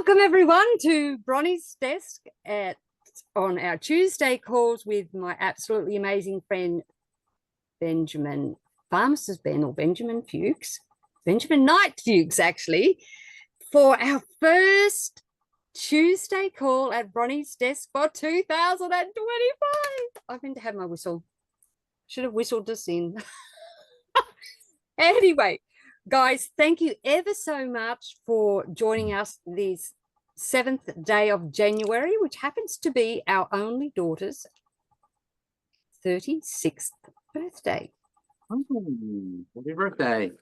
Welcome everyone to Bronie's desk on our Tuesday calls with my absolutely amazing friend Benjamin, Pharmacist Ben, or Benjamin Fuchs, Benjamin Knight Fuchs actually, for our first Tuesday call at Bronie's desk for 2025. I meant to have my whistle. Should have whistled us in. Anyway, guys, thank you ever so much for joining us this 7th day of January, which happens to be our only daughter's 36th birthday. Happy birthday.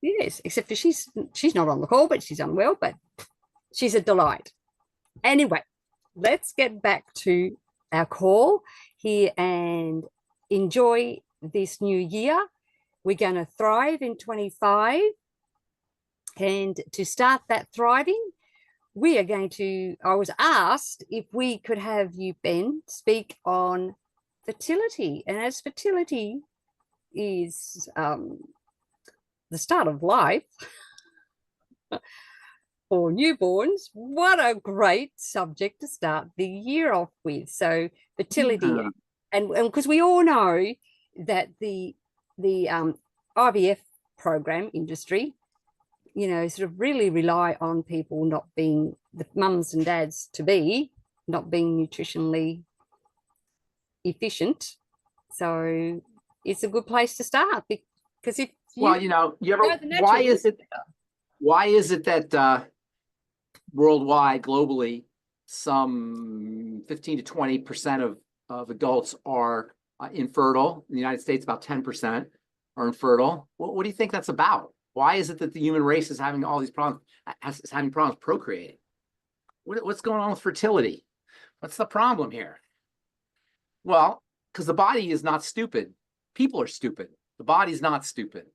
Yes, except for she's not on the call, but she's unwell, but she's a delight. Anyway, let's get back to our call here and enjoy this new year. We're going to thrive in 25. And to start that thriving, we are going to, I was asked if we could have you, Ben, speak on fertility. And as fertility is the start of life for newborns, what a great subject to start the year off with. So fertility, and because we all know that the IVF program industry, you know, sort of really rely on people not being the mums and dads to be, not being nutritionally efficient. So it's a good place to start because if you, well, you know, you ever, why is it that worldwide, globally, some 15 to 20% of adults are infertile? In the United States, about 10% are infertile. What do you think that's about? Why is it that the human race is having all these problems, is having problems procreating? What's going on with fertility? What's the problem here? Well, because the body is not stupid. People are stupid. The body's not stupid.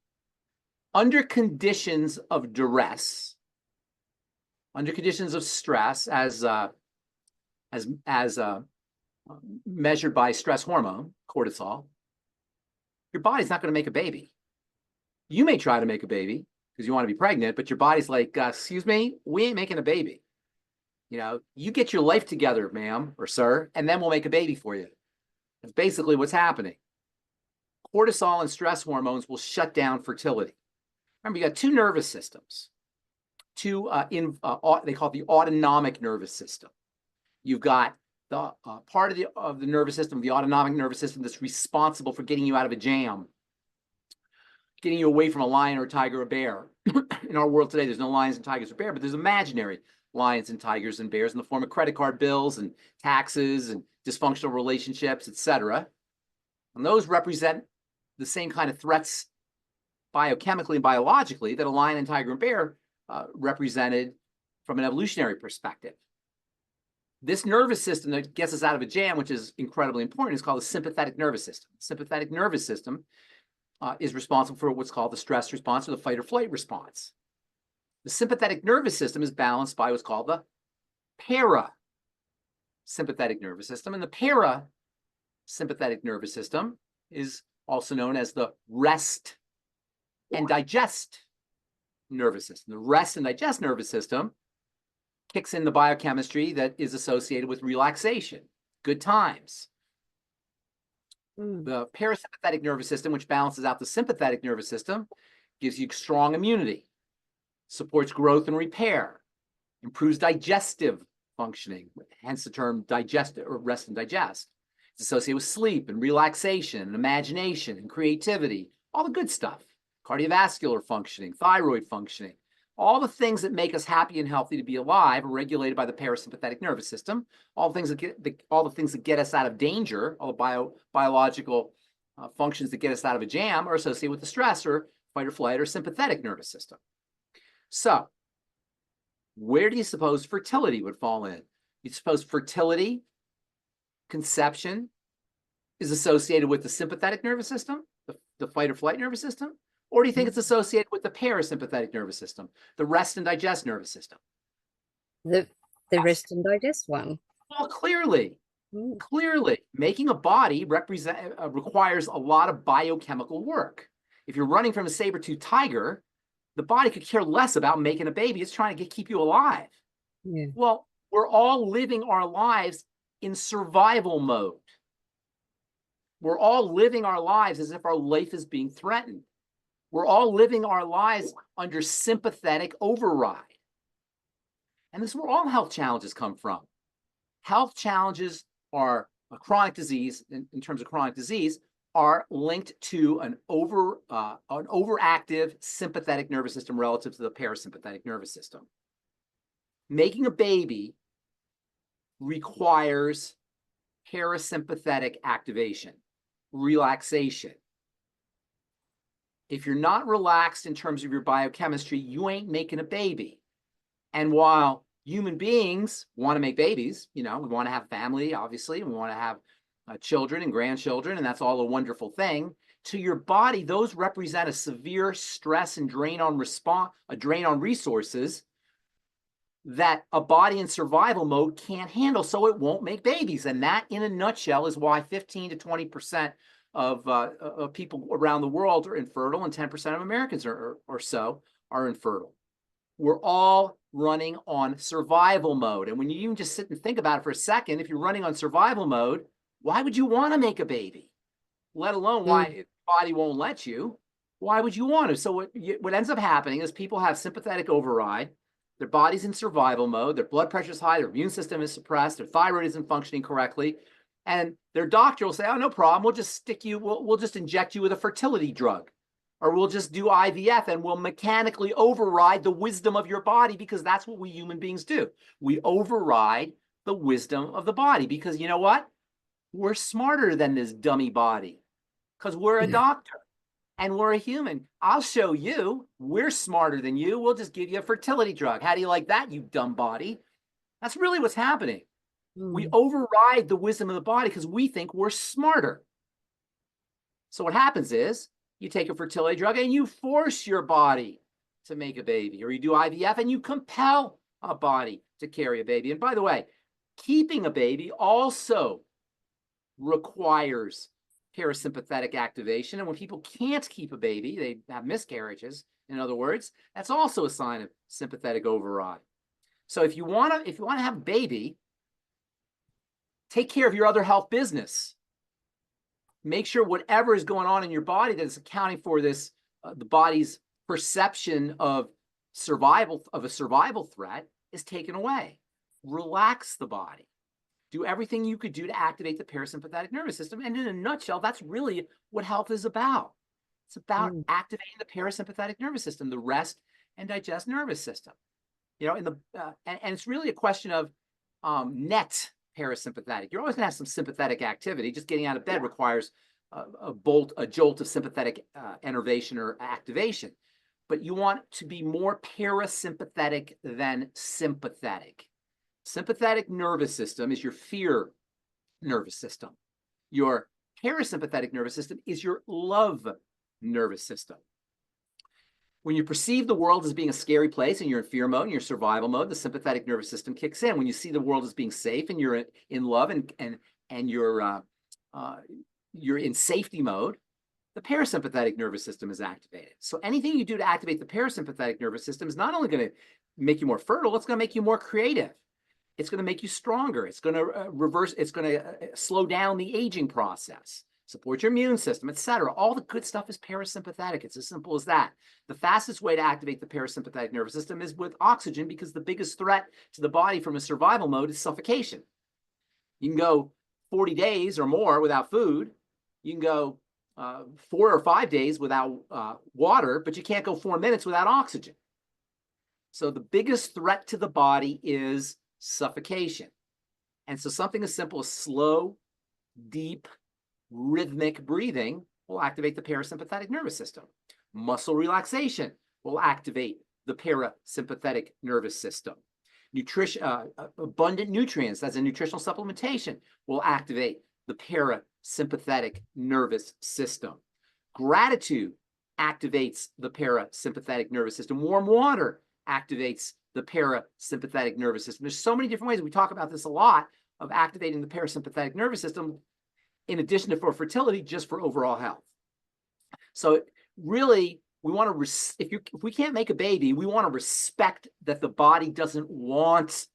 Under conditions of duress, under conditions of stress, as measured by stress hormone, cortisol, your body's not going to make a baby. You may try to make a baby because you want to be pregnant, but your body's like, excuse me, we ain't making a baby. You know, you get your life together, ma'am or sir, and then we'll make a baby for you. That's basically what's happening. Cortisol and stress hormones will shut down fertility. Remember, you got two nervous systems. They call it the autonomic nervous system. You've got the part of the nervous system, the autonomic nervous system, that's responsible for getting you out of a jam, getting you away from a lion or a tiger or bear. In our world today, there's no lions and tigers or bears, but there's imaginary lions and tigers and bears in the form of credit card bills and taxes and dysfunctional relationships, etc. And those represent the same kind of threats biochemically and biologically that a lion and tiger and bear represented from an evolutionary perspective. This nervous system that gets us out of a jam, which is incredibly important, is called the sympathetic nervous system. The sympathetic nervous system is responsible for what's called the stress response or the fight or flight response. The sympathetic nervous system is balanced by what's called the parasympathetic nervous system. And the parasympathetic nervous system is also known as the rest and digest nervous system. The rest and digest nervous system kicks in the biochemistry that is associated with relaxation, good times. The parasympathetic nervous system, which balances out the sympathetic nervous system, gives you strong immunity, supports growth and repair, improves digestive functioning, hence the term digest or rest and digest. It's associated with sleep and relaxation and imagination and creativity, all the good stuff, cardiovascular functioning, thyroid functioning. All the things that make us happy and healthy to be alive are regulated by the parasympathetic nervous system. All the things that get us out of danger, all the biological functions that get us out of a jam, are associated with the stress or fight or flight or sympathetic nervous system. So, where do you suppose fertility would fall in? You suppose fertility, conception, is associated with the sympathetic nervous system, the fight or flight nervous system? Or do you think it's associated with the parasympathetic nervous system, the rest and digest nervous system? The rest and digest one. Well, clearly, making a body requires a lot of biochemical work. If you're running from a saber-toothed tiger, the body could care less about making a baby. It's trying to keep you alive. Yeah. Well, we're all living our lives in survival mode. We're all living our lives as if our life is being threatened. We're all living our lives under sympathetic override. And this is where all health challenges come from. Health challenges are a chronic disease, in terms of chronic disease, are linked to an overactive sympathetic nervous system relative to the parasympathetic nervous system. Making a baby requires parasympathetic activation, relaxation. If you're not relaxed in terms of your biochemistry, you ain't making a baby. And while human beings want to make babies, we want to have family, obviously, we want to have children and grandchildren, and that's all a wonderful thing. To your body, those represent a severe stress and drain on resources that a body in survival mode can't handle, so it won't make babies. And that, in a nutshell, is why 15 to 20% of people around the world are infertile, and 10% of Americans or so are infertile. We're all running on survival mode. And when you even just sit and think about it for a second, if you're running on survival mode, why would you want to make a baby? Let alone why your body won't let you. Why would you want to? So what ends up happening is people have sympathetic override. Their body's in survival mode. Their blood pressure is high. Their immune system is suppressed. Their thyroid isn't functioning correctly. And their doctor will say, oh, no problem. We'll just we'll just inject you with a fertility drug. Or we'll just do IVF and we'll mechanically override the wisdom of your body, because that's what we human beings do. We override the wisdom of the body because you know what? We're smarter than this dummy body because we're a doctor and we're a human. I'll show you. We're smarter than you. We'll just give you a fertility drug. How do you like that, you dumb body? That's really what's happening. We override the wisdom of the body because we think we're smarter. So what happens is you take a fertility drug and you force your body to make a baby, or you do IVF and you compel a body to carry a baby. And by the way, keeping a baby also requires parasympathetic activation. And when people can't keep a baby, they have miscarriages, in other words, that's also a sign of sympathetic override. So if you want to have a baby, take care of your other health business. Make sure whatever is going on in your body that is accounting for this, the body's perception of a survival threat, is taken away. Relax the body. Do everything you could do to activate the parasympathetic nervous system. And in a nutshell, that's really what health is about. It's about activating the parasympathetic nervous system, the rest and digest nervous system. And it's really a question of net parasympathetic. You're always going to have some sympathetic activity. Just getting out of bed requires a jolt of sympathetic innervation or activation. But you want to be more parasympathetic than sympathetic. Sympathetic nervous system is your fear nervous system. Your parasympathetic nervous system is your love nervous system. When you perceive the world as being a scary place and you're in fear mode and you're survival mode, the sympathetic nervous system kicks in. When you see the world as being safe and you're in love and you're in safety mode, the parasympathetic nervous system is activated. So anything you do to activate the parasympathetic nervous system is not only going to make you more fertile, it's going to make you more creative. It's going to make you stronger. It's going to slow down the aging process, support your immune system, etc. All the good stuff is parasympathetic. It's as simple as that. The fastest way to activate the parasympathetic nervous system is with oxygen, because the biggest threat to the body from a survival mode is suffocation. You can go 40 days or more without food. You can go 4 or 5 days without water, but you can't go 4 minutes without oxygen. So the biggest threat to the body is suffocation. And so something as simple as slow, deep, rhythmic breathing will activate the parasympathetic nervous system. Muscle relaxation will activate the parasympathetic nervous system. Nutrition, abundant nutrients, as a nutritional supplementation, will activate the parasympathetic nervous system. Gratitude activates the parasympathetic nervous system. Warm water activates the parasympathetic nervous system. There's so many different ways. We talk about this a lot, of activating the parasympathetic nervous system, in addition to for fertility, just for overall health. So really, we want to, if we can't make a baby, we want to respect that the body doesn't want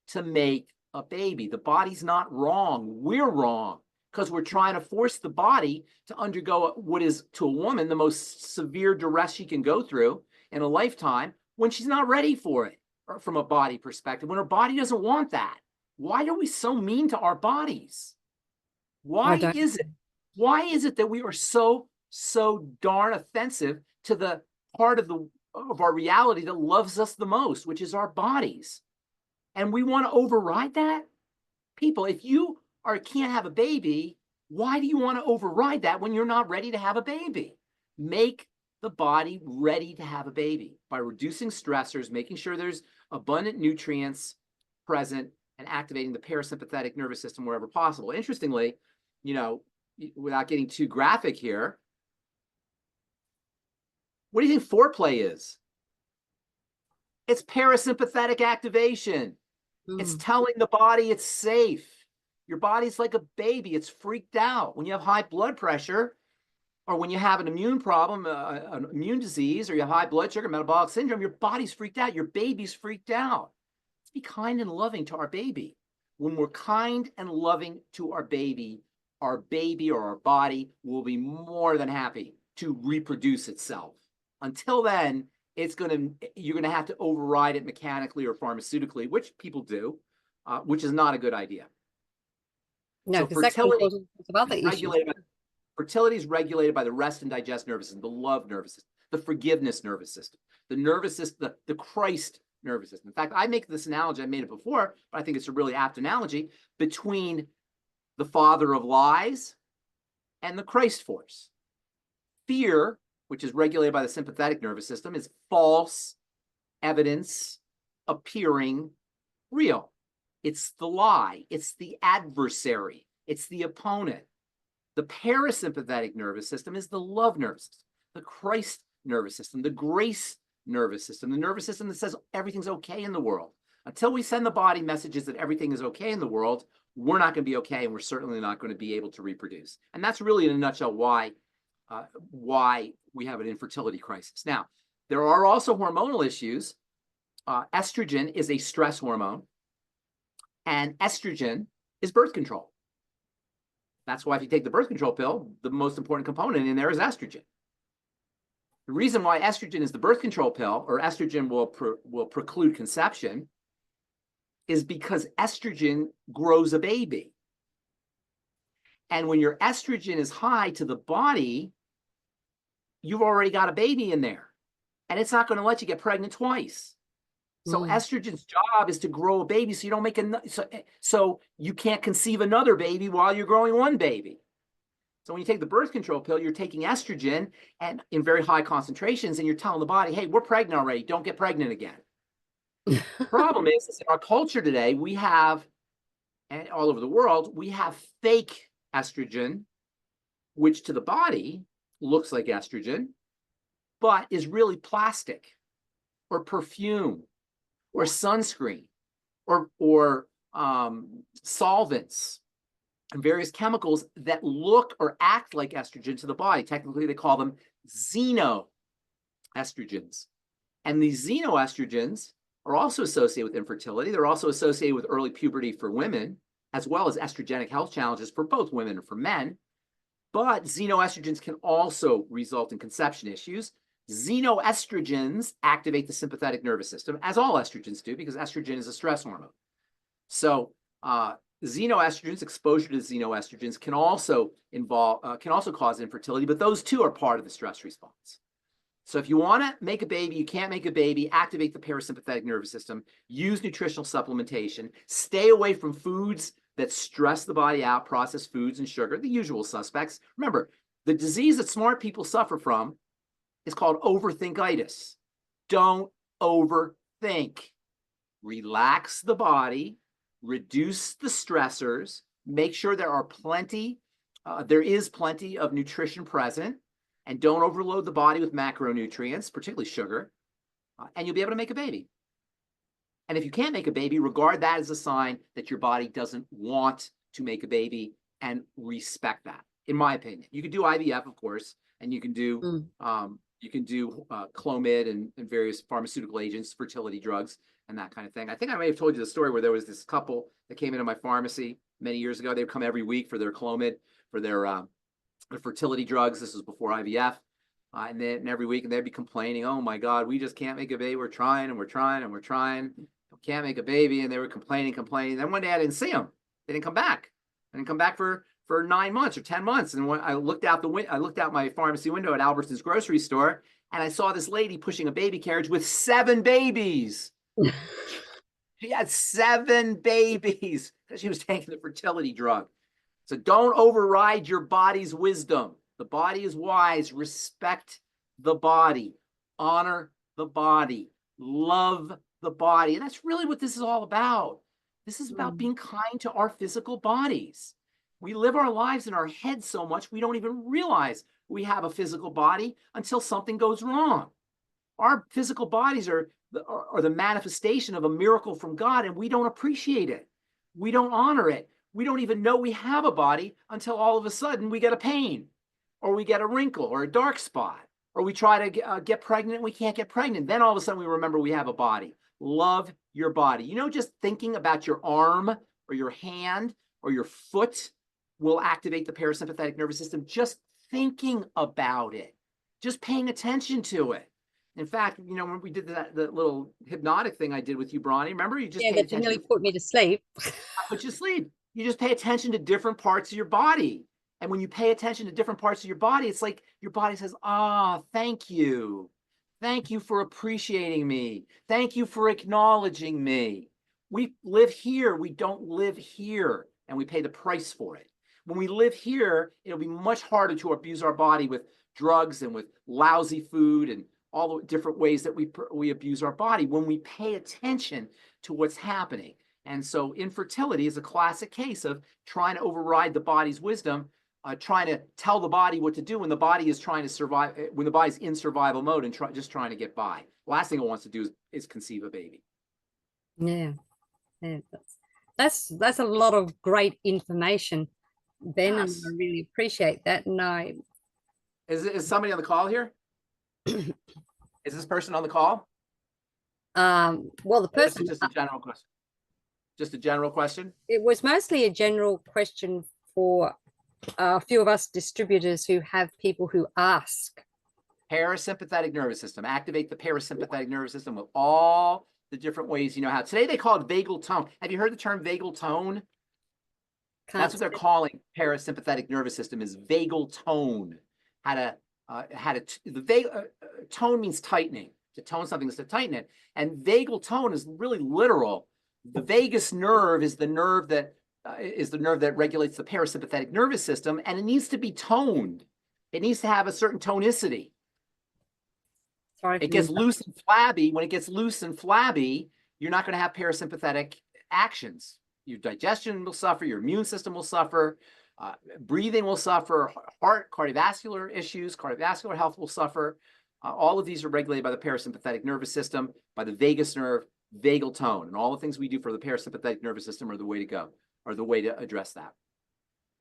to make a baby. The body's not wrong. We're wrong because we're trying to force the body to undergo what is, to a woman, the most severe duress she can go through in a lifetime when she's not ready for it, or from a body perspective, when her body doesn't want that. Why are we so mean to our bodies? Why is it? Why is it that we are so darn offensive to the part of our reality that loves us the most, which is our bodies? And we want to override that? People, if you can't have a baby, why do you want to override that when you're not ready to have a baby? Make the body ready to have a baby by reducing stressors, making sure there's abundant nutrients present, and activating the parasympathetic nervous system wherever possible. Interestingly, without getting too graphic here, what do you think foreplay is? It's parasympathetic activation. It's telling the body it's safe. Your body's like a baby. It's freaked out. When you have high blood pressure, or when you have an immune problem, an immune disease, or you have high blood sugar, metabolic syndrome, your body's freaked out. Your baby's freaked out. Let's be kind and loving to our baby. When we're kind and loving to our baby or our body will be more than happy to reproduce itself. Until then, you're gonna have to override it mechanically or pharmaceutically, which people do, which is not a good idea. No, because fertility is regulated by the rest and digest nervous system, the love nervous system, the forgiveness nervous system, the nervous system, the Christ nervous system. In fact, I make this analogy, I made it before, but I think it's a really apt analogy, between the father of lies and the Christ force. Fear, which is regulated by the sympathetic nervous system, is false evidence appearing real. It's the lie. It's the adversary. It's the opponent. The parasympathetic nervous system is the love nervous system, the Christ nervous system, the grace nervous system, the nervous system that says everything's okay in the world. Until we send the body messages that everything is okay in the world, we're not going to be okay, and we're certainly not going to be able to reproduce. And that's really, in a nutshell, why we have an infertility crisis. Now, there are also hormonal issues. Estrogen is a stress hormone, and estrogen is birth control. That's why if you take the birth control pill, the most important component in there is estrogen. The reason why estrogen is the birth control pill, or estrogen will preclude conception, is because estrogen grows a baby. And when your estrogen is high to the body, you've already got a baby in there, and it's not going to let you get pregnant twice. So estrogen's job is to grow a baby, so you don't make so you can't conceive another baby while you're growing one baby. So when you take the birth control pill, you're taking estrogen and in very high concentrations, and you're telling the body, hey, we're pregnant already. Don't get pregnant again. The problem is in our culture today, we have, and all over the world, we have fake estrogen, which to the body looks like estrogen, but is really plastic or perfume or sunscreen or solvents and various chemicals that look or act like estrogen to the body. Technically, they call them xenoestrogens. And these xenoestrogens are also associated with infertility. They're also associated with early puberty for women, as well as estrogenic health challenges for both women and for men. But xenoestrogens can also result in conception issues. Xenoestrogens activate the sympathetic nervous system, as all estrogens do, because estrogen is a stress hormone. So xenoestrogens, exposure to xenoestrogens can also cause infertility, but those too are part of the stress response. So if you want to make a baby, you can't make a baby, activate the parasympathetic nervous system, use nutritional supplementation, stay away from foods that stress the body out, processed foods and sugar, the usual suspects. Remember, the disease that smart people suffer from is called overthinkitis. Don't overthink. Relax the body, reduce the stressors, make sure there is plenty of nutrition present, and don't overload the body with macronutrients, particularly sugar, and you'll be able to make a baby. And if you can't make a baby, regard that as a sign that your body doesn't want to make a baby, and respect that, in my opinion. You can do IVF, of course, and you can do Clomid and various pharmaceutical agents, fertility drugs, and that kind of thing. I think I may have told you the story where there was this couple that came into my pharmacy many years ago. They would come every week for their Clomid, for their fertility drugs. This was before IVF. And then every week, and they'd be complaining, oh my God, we just can't make a baby. We're trying and we're trying and we're trying. We can't make a baby. And they were complaining. Then one day I didn't see them. They didn't come back. I didn't come back for 9 months or 10 months. And when I looked out my pharmacy window at Albertson's grocery store, and I saw this lady pushing a baby carriage with 7 babies. She had 7 babies because she was taking the fertility drug. So don't override your body's wisdom. The body is wise. Respect the body. Honor the body. Love the body. And that's really what this is all about. This is about being kind to our physical bodies. We live our lives in our head so much, we don't even realize we have a physical body until something goes wrong. Our physical bodies are the manifestation of a miracle from God, and we don't appreciate it. We don't honor it. We don't even know we have a body until all of a sudden we get a pain, or we get a wrinkle or a dark spot, or we try to get pregnant and we can't get pregnant. Then all of a sudden we remember we have a body. Love your body. You know, just thinking about your arm or your hand or your foot will activate the parasympathetic nervous system. Just thinking about it, just paying attention to it. In fact, you know, when we did the little hypnotic thing I did with you, Bronie, remember you just paid attention. That nearly put me to sleep. I put you to sleep. You just pay attention to different parts of your body. And when you pay attention to different parts of your body, it's like your body says, thank you. Thank you for appreciating me. Thank you for acknowledging me. We live here. We don't live here. And we pay the price for it. When we live here, it'll be much harder to abuse our body with drugs and with lousy food and all the different ways that we abuse our body when we pay attention to what's happening. And so infertility is a classic case of trying to override the body's wisdom, trying to tell the body what to do when the body is trying to survive, when the body's in survival mode and just trying to get by. Last thing it wants to do is conceive a baby. Yeah, that's a lot of great information, Ben, yes. And I really appreciate that. And is somebody on the call here? Is this person on the call? Well, the person. Just a general question. Just a general question. It was mostly a general question for a few of us distributors who have people who ask. Parasympathetic nervous system. Activate the parasympathetic nervous system with all the different ways you know how. Today they call it vagal tone. Have you heard the term vagal tone? That's what they're calling parasympathetic nervous system, is vagal tone. Tone means tightening. To tone something is to tighten it. And vagal tone is really literal. The vagus nerve is the nerve that regulates the parasympathetic nervous system, and it needs to be toned. It needs to have a certain tonicity. It gets loose and flabby. When it gets loose and flabby, you're not going to have parasympathetic actions. Your digestion will suffer. Your immune system will suffer. Breathing will suffer. Heart, cardiovascular issues, cardiovascular health will suffer. All of these are regulated by the parasympathetic nervous system, by the vagus nerve, vagal tone, and all the things we do for the parasympathetic nervous system are the way to go, are the way to address that.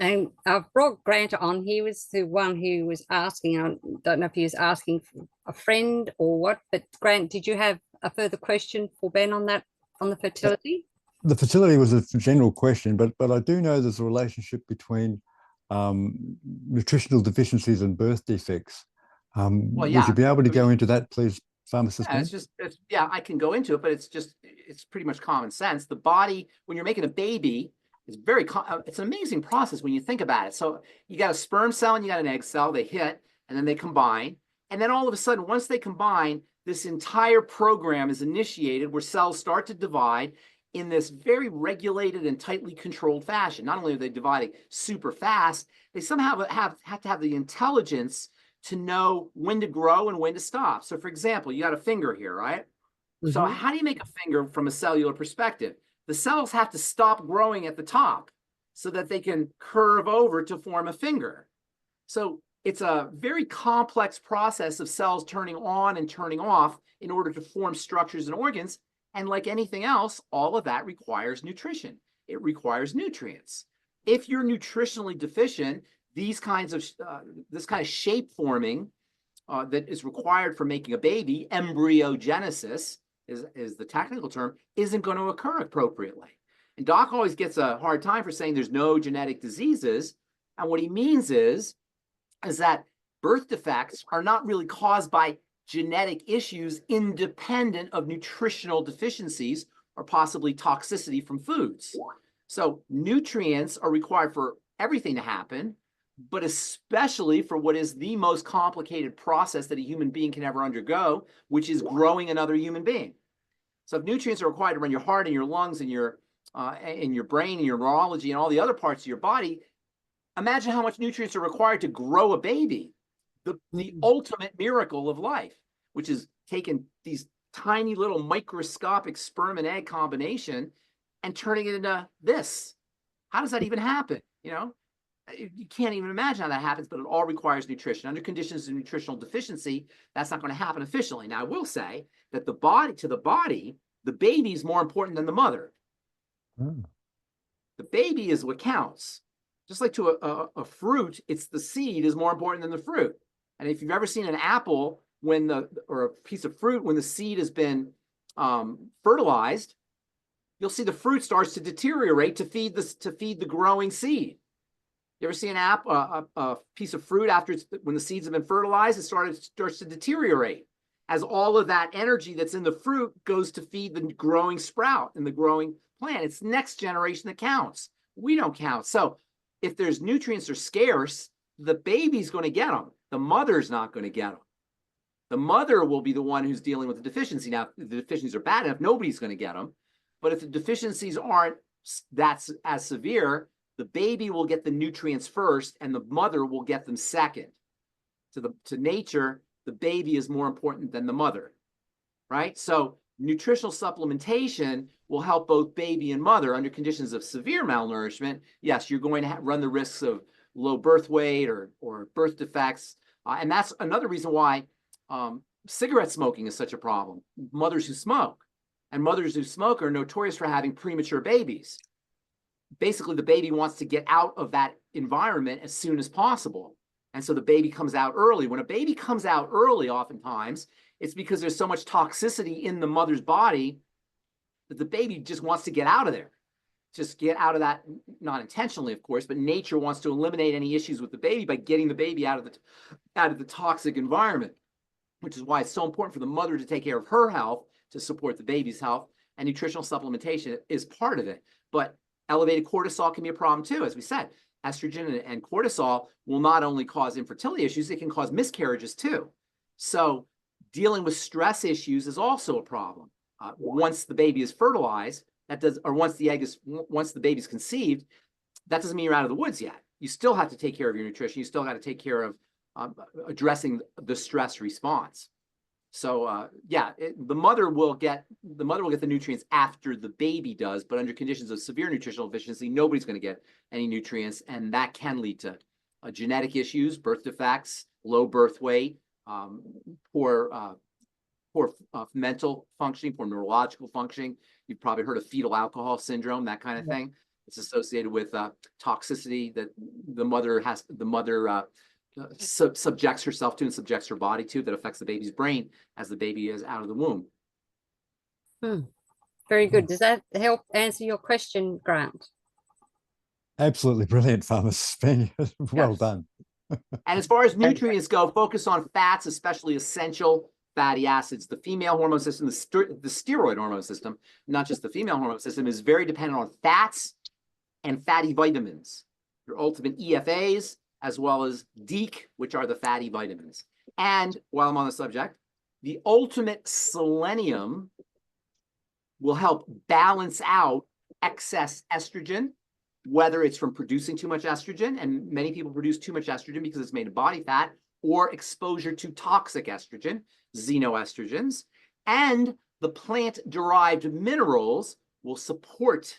And I've brought Grant on. He was the one who was asking. I don't know if he was asking for a friend or what, but Grant, did you have a further question for Ben on that, on the fertility? The fertility was a general question, but I do know there's a relationship between nutritional deficiencies and birth defects. Would you be able to go into that, please, Pharmacist Ben? I can go into it, but it's pretty much common sense. The body, when you're making a baby, is it's an amazing process when you think about it. So you got a sperm cell and you got an egg cell, they hit, and then they combine. And then all of a sudden, once they combine, this entire program is initiated where cells start to divide in this very regulated and tightly controlled fashion. Not only are they dividing super fast, they somehow have to have the intelligence to know when to grow and when to stop. So for example, you got a finger here, right? Mm-hmm. So how do you make a finger from a cellular perspective? The cells have to stop growing at the top so that they can curve over to form a finger. So it's a very complex process of cells turning on and turning off in order to form structures and organs. And like anything else, all of that requires nutrition. It requires nutrients. If you're nutritionally deficient, this kind of shape forming that is required for making a baby, embryogenesis, is the technical term, isn't going to occur appropriately. And doc always gets a hard time for saying there's no genetic diseases. And what he means is that birth defects are not really caused by genetic issues independent of nutritional deficiencies or possibly toxicity from foods. So nutrients are required for everything to happen, but especially for what is the most complicated process that a human being can ever undergo, which is growing another human being. So if nutrients are required to run your heart and your lungs and your brain and your neurology and all the other parts of your body, imagine how much nutrients are required to grow a baby, the ultimate miracle of life, which is taking these tiny little microscopic sperm and egg combination and turning it into this. How does that even happen? You know, you can't even imagine how that happens, but it all requires nutrition. Under conditions of nutritional deficiency, that's not going to happen efficiently. Now, I will say that the body, the baby is more important than the mother. The baby is what counts. Just like to a fruit, it's the seed is more important than the fruit. And if you've ever seen an apple or a piece of fruit, when the seed has been fertilized, you'll see the fruit starts to deteriorate to feed the growing seed. You ever see a piece of fruit when the seeds have been fertilized, it starts to deteriorate as all of that energy that's in the fruit goes to feed the growing sprout and the growing plant. It's next generation that counts. We don't count. So if there's nutrients are scarce, the baby's going to get them. The mother's not going to get them. The mother will be the one who's dealing with the deficiency. Now, if the deficiencies are bad enough, nobody's going to get them. But if the deficiencies aren't that's as severe, the baby will get the nutrients first and the mother will get them second. To nature, the baby is more important than the mother, right? So nutritional supplementation will help both baby and mother under conditions of severe malnourishment. Yes, you're going to run the risks of low birth weight or birth defects. And that's another reason why cigarette smoking is such a problem. Mothers who smoke are notorious for having premature babies. Basically, the baby wants to get out of that environment as soon as possible. And so the baby comes out early. When a baby comes out early, oftentimes, it's because there's so much toxicity in the mother's body that the baby just wants to get out of there. Just get out of that, not intentionally, of course, but nature wants to eliminate any issues with the baby by getting the baby out of the toxic environment, which is why it's so important for the mother to take care of her health to support the baby's health, and nutritional supplementation is part of it. But elevated cortisol can be a problem too. As we said, estrogen and cortisol will not only cause infertility issues, it can cause miscarriages too. So dealing with stress issues is also a problem. Once the baby is fertilized, once the baby's conceived, that doesn't mean you're out of the woods yet. You still have to take care of your nutrition. You still got to take care of addressing the stress response. So the mother will get the nutrients after the baby does, but under conditions of severe nutritional deficiency, nobody's going to get any nutrients, and that can lead to genetic issues, birth defects, low birth weight, poor mental functioning, poor neurological functioning. You've probably heard of fetal alcohol syndrome, that kind of thing. It's associated with toxicity that the mother subjects herself to and subjects her body to, that affects the baby's brain as the baby is out of the womb. Very good. Does that help answer your question, Grant? Absolutely brilliant, Pharmacist Ben. Well done. And as far as nutrients go, focus on fats, especially essential fatty acids. The female hormone system, the steroid hormone system, not just the female hormone system, is very dependent on fats and fatty vitamins. Your ultimate EFAs, as well as DEEK, which are the fatty vitamins. And while I'm on the subject, the ultimate selenium will help balance out excess estrogen, whether it's from producing too much estrogen, and many people produce too much estrogen because it's made of body fat, or exposure to toxic estrogen, xenoestrogens. And the plant-derived minerals will support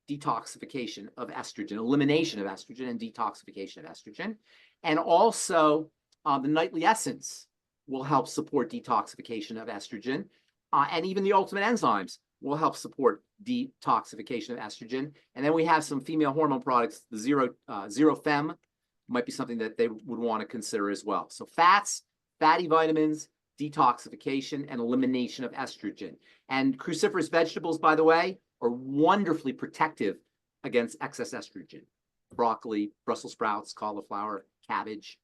detoxification of estrogen, elimination of estrogen and detoxification of estrogen. And also the nightly essence will help support detoxification of estrogen. And even the ultimate enzymes will help support detoxification of estrogen. And then we have some female hormone products, the Zero Fem might be something that they would want to consider as well. So fats, fatty vitamins, detoxification and elimination of estrogen. And cruciferous vegetables, by the way, are wonderfully protective against excess estrogen. Broccoli, Brussels sprouts, cauliflower, cabbage.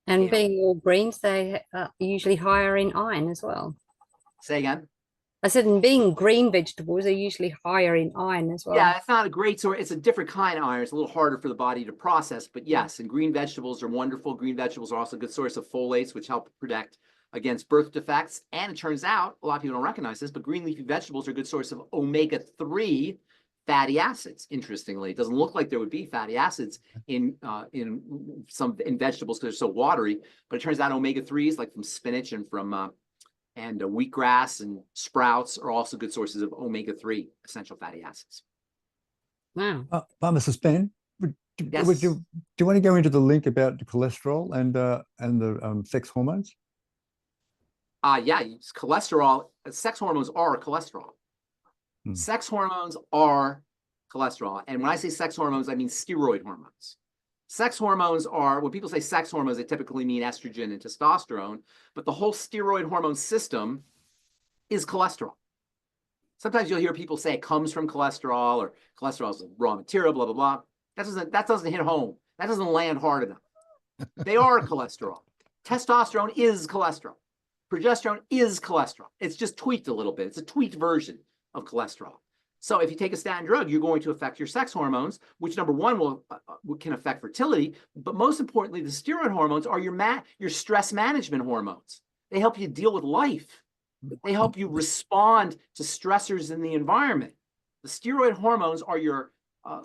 And being all greens, they are usually higher in iron as well. Say again? I said, and being green vegetables are usually higher in iron as well. Yeah, it's not a great source. It's a different kind of iron. It's a little harder for the body to process. But yes, and green vegetables are wonderful. Green vegetables are also a good source of folates, which help protect against birth defects. And it turns out, a lot of people don't recognize this, but green leafy vegetables are a good source of omega-3 fatty acids. Interestingly, it doesn't look like there would be fatty acids in vegetables because they're so watery, but it turns out omega-3s, like from spinach and from wheatgrass and sprouts, are also good sources of omega-3 essential fatty acids. Wow. Pharmacist Ben, do you want to go into the link about the cholesterol and the sex hormones? Yeah, cholesterol. Sex hormones are cholesterol. Sex hormones are cholesterol. And when I say sex hormones, I mean steroid hormones. Sex hormones are, when people say sex hormones, they typically mean estrogen and testosterone, but the whole steroid hormone system is cholesterol. Sometimes you'll hear people say it comes from cholesterol, or cholesterol is a raw material, blah, blah, blah. That doesn't hit home. That doesn't land hard enough. They are cholesterol. Testosterone is cholesterol. Progesterone is cholesterol. It's just tweaked a little bit. It's a tweaked version of cholesterol. So if you take a statin drug, you're going to affect your sex hormones, which number one can affect fertility. But most importantly, the steroid hormones are your stress management hormones. They help you deal with life. They help you respond to stressors in the environment. The steroid hormones are your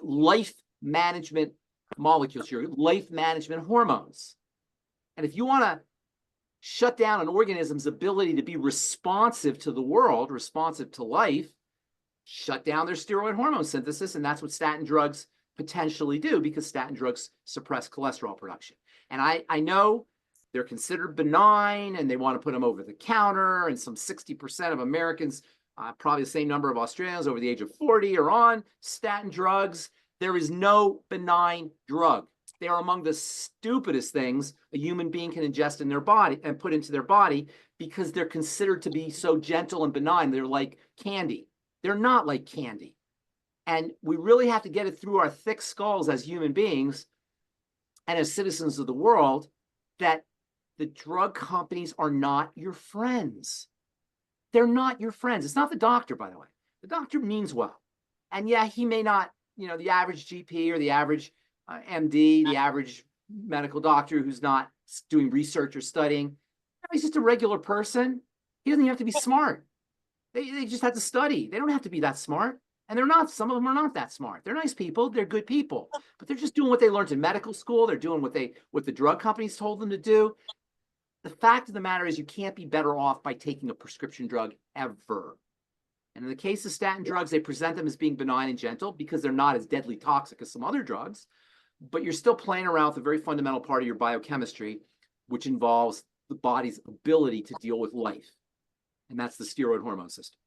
life management molecules, your life management hormones. And if you want to shut down an organism's ability to be responsive to the world, responsive to life, shut down their steroid hormone synthesis. And that's what statin drugs potentially do, because statin drugs suppress cholesterol production. And I know they're considered benign and they want to put them over the counter. And some 60% of Americans, probably the same number of Australians over the age of 40, are on statin drugs. There is no benign drug. They are among the stupidest things a human being can ingest in their body and put into their body, because they're considered to be so gentle and benign. They're like candy. They're not like candy. And we really have to get it through our thick skulls as human beings and as citizens of the world that the drug companies are not your friends. They're not your friends. It's not the doctor, by the way. The doctor means well. And yeah, he may not, the average GP or the average MD, the average medical doctor who's not doing research or studying, he's just a regular person. He doesn't even have to be smart. They just have to study. They don't have to be that smart. And they're not. Some of them are not that smart. They're nice people. They're good people. But they're just doing what they learned in medical school. They're doing what the drug companies told them to do. The fact of the matter is you can't be better off by taking a prescription drug ever. And in the case of statin drugs, they present them as being benign and gentle because they're not as deadly toxic as some other drugs. But you're still playing around with a very fundamental part of your biochemistry, which involves the body's ability to deal with life. And that's the steroid hormone system.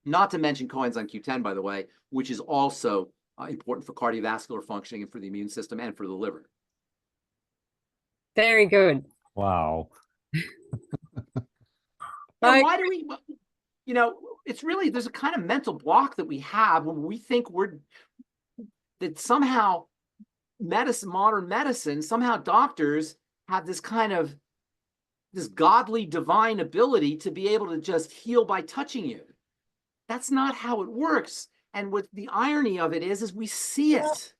Not to mention coenzyme Q10, by the way, which is also important for cardiovascular functioning and for the immune system and for the liver. Very good. Wow. Why do we, it's really, there's a kind of mental block that we have when we think that somehow modern medicine, somehow doctors have this kind of, this godly divine ability to be able to just heal by touching you. That's not how it works. And what the irony of it is we see it.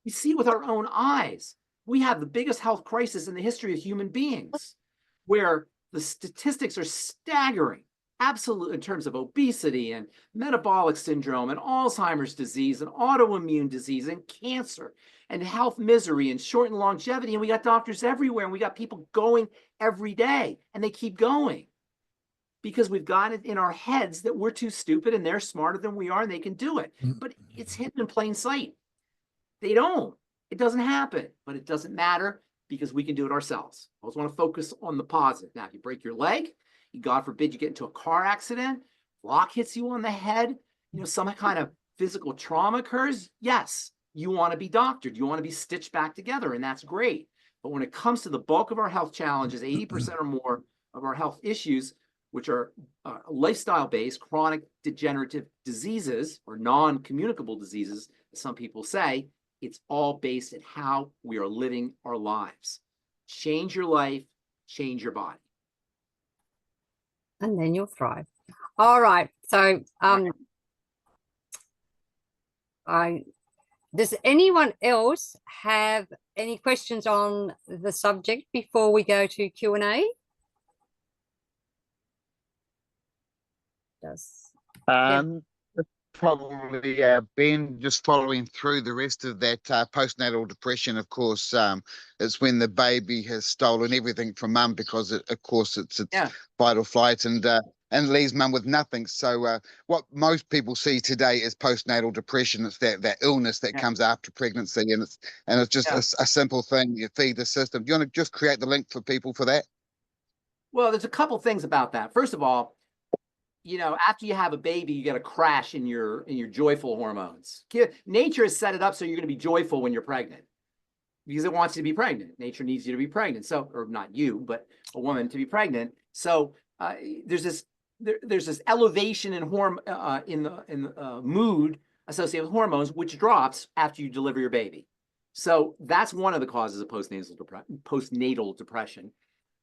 We see it with our own eyes. We have the biggest health crisis in the history of human beings, where the statistics are staggering, absolute, in terms of obesity and metabolic syndrome and Alzheimer's disease and autoimmune disease and cancer and health misery and shortened longevity. And we got doctors everywhere, and we got people going every day, and they keep going because we've got it in our heads that we're too stupid and they're smarter than we are and they can do it. But it's hidden in plain sight. They don't. It doesn't happen, but it doesn't matter because we can do it ourselves. I always want to focus on the positive. Now, if you break your leg, God forbid you get into a car accident, rock hits you on the head, some kind of physical trauma occurs, yes, you want to be doctored. You want to be stitched back together, and that's great. But when it comes to the bulk of our health challenges, 80% or more of our health issues, which are lifestyle-based chronic degenerative diseases or non-communicable diseases, as some people say, it's all based on how we are living our lives. Change your life, change your body. And then you'll thrive. All right. So does anyone else have any questions on the subject before we go to Q&A? Probably Ben, just following through the rest of that postnatal depression. Of course, it's when the baby has stolen everything from mum, because of course it's fight or flight, and leaves mum with nothing. So what most people see today is postnatal depression. It's that illness that comes after pregnancy, and it's just a simple thing. You feed the system. Do you want to just create the link for people for that? Well, there's a couple things about that. First of all, you know, after you have a baby, you get a crash in your joyful hormones. Nature has set it up so you're going to be joyful when you're pregnant, because it wants you to be pregnant. Nature needs you to be pregnant. So, or not you, but a woman to be pregnant. So there's this elevation in the mood associated with hormones, which drops after you deliver your baby. So that's one of the causes of postnatal depression.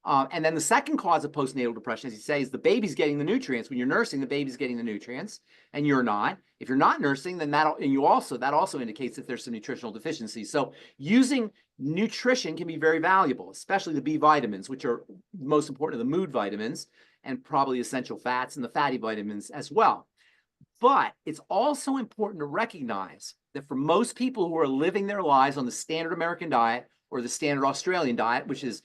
And then the second cause of postnatal depression, as you say, is the baby's getting the nutrients. When you're nursing, the baby's getting the nutrients, and you're not. If you're not nursing, then that also indicates that there's some nutritional deficiency. So using nutrition can be very valuable, especially the B vitamins, which are most important of the mood vitamins, and probably essential fats and the fatty vitamins as well. But it's also important to recognize that for most people who are living their lives on the standard American diet or the standard Australian diet, which is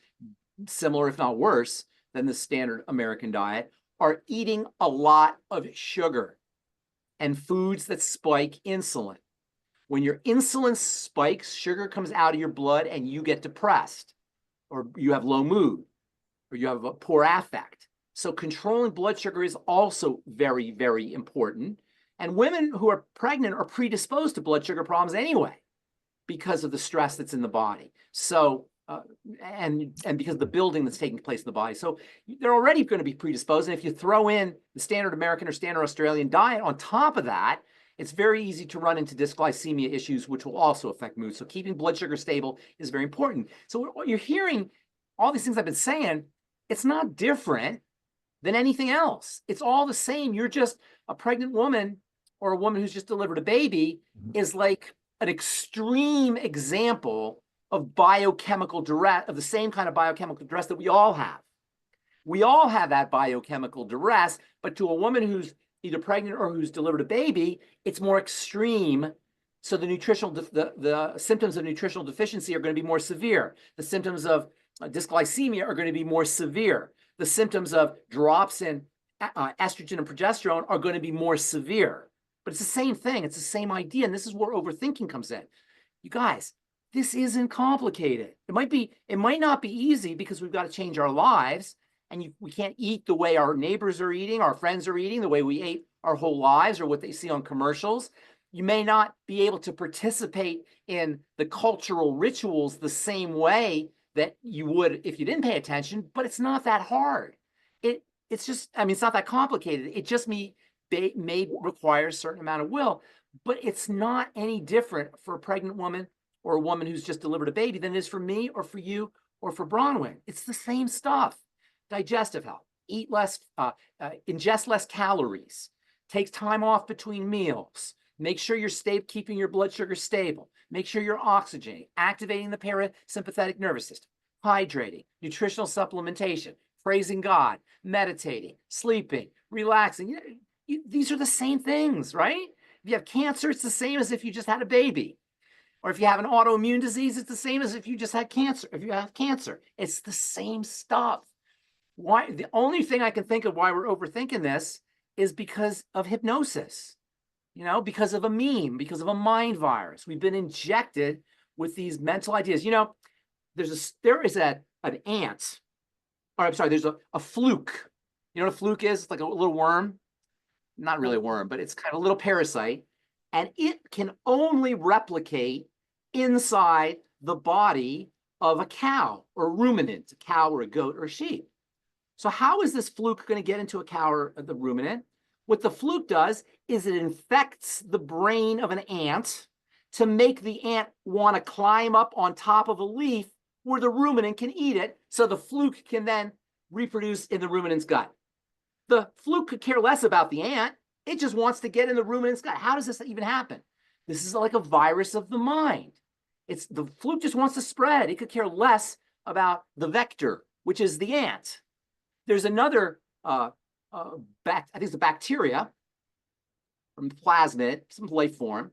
similar, if not worse, than the standard American diet, are eating a lot of sugar and foods that spike insulin. When your insulin spikes, sugar comes out of your blood and you get depressed, or you have low mood, or you have a poor affect. So controlling blood sugar is also very, very important. And women who are pregnant are predisposed to blood sugar problems anyway, because of the stress that's in the body. So and because of the building that's taking place in the body. So they're already going to be predisposed. And if you throw in the standard American or standard Australian diet on top of that, it's very easy to run into dysglycemia issues, which will also affect mood. So keeping blood sugar stable is very important. So what you're hearing, all these things I've been saying, it's not different than anything else. It's all the same. You're just a pregnant woman, or a woman who's just delivered a baby is like an extreme example of biochemical duress, of the same kind of biochemical duress that we all have. We all have that biochemical duress, but to a woman who's either pregnant or who's delivered a baby, it's more extreme. So the symptoms of nutritional deficiency are going to be more severe. The symptoms of dysglycemia are going to be more severe. The symptoms of drops in estrogen and progesterone are going to be more severe. But it's the same thing. It's the same idea. And this is where overthinking comes in. You guys, this isn't complicated. It might not be easy, because we've got to change our lives, and we can't eat the way our neighbors are eating, our friends are eating, the way we ate our whole lives, or what they see on commercials. You may not be able to participate in the cultural rituals the same way that you would if you didn't pay attention, but it's not that hard. It's just, I mean, it's not that complicated. It just may require a certain amount of will, but it's not any different for a pregnant woman or a woman who's just delivered a baby than it is for me or for you or for Bronwyn. It's the same stuff. Digestive health, eat less, ingest less calories, take time off between meals, make sure you're keeping your blood sugar stable, make sure you're oxygenating, activating the parasympathetic nervous system, hydrating, nutritional supplementation, praising God, meditating, sleeping, relaxing. These are the same things, right? If you have cancer, it's the same as if you just had a baby. Or if you have an autoimmune disease, it's the same as if you just had cancer. If you have cancer, it's the same stuff. Why? The only thing I can think of why we're overthinking this is because of hypnosis, because of a meme, because of a mind virus. We've been injected with these mental ideas. There is an ant, or I'm sorry, there's a fluke. You know what a fluke is? It's like a little worm. Not really a worm, but it's kind of a little parasite. And it can only replicate inside the body of a cow or ruminant, a cow or a goat or a sheep. So how is this fluke going to get into a cow or the ruminant? What the fluke does is it infects the brain of an ant to make the ant want to climb up on top of a leaf where the ruminant can eat it, so the fluke can then reproduce in the ruminant's gut. The fluke could care less about the ant. It just wants to get in the ruminant's gut. How does this even happen? This is like a virus of the mind. It's the fluke just wants to spread. It could care less about the vector, which is the ant. There's another, I think it's a bacteria from plasmid, some life form,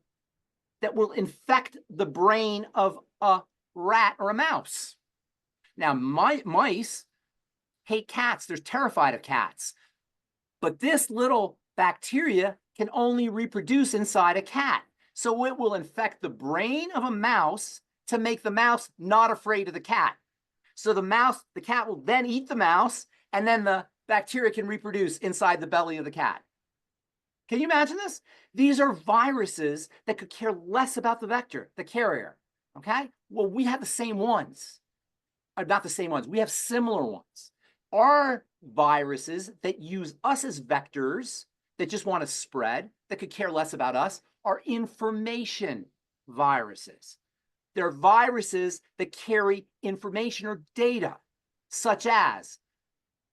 that will infect the brain of a rat or a mouse. Now, mice hate cats. They're terrified of cats. But this little bacteria can only reproduce inside a cat. So it will infect the brain of a mouse to make the mouse not afraid of the cat. So the cat will then eat the mouse, and then the bacteria can reproduce inside the belly of the cat. Can you imagine this? These are viruses that could care less about the vector, the carrier, okay? Well, we have the same ones. Not the same ones. We have similar ones. Our viruses that use us as vectors that just want to spread, that could care less about us, are information viruses. They're viruses that carry information or data, such as,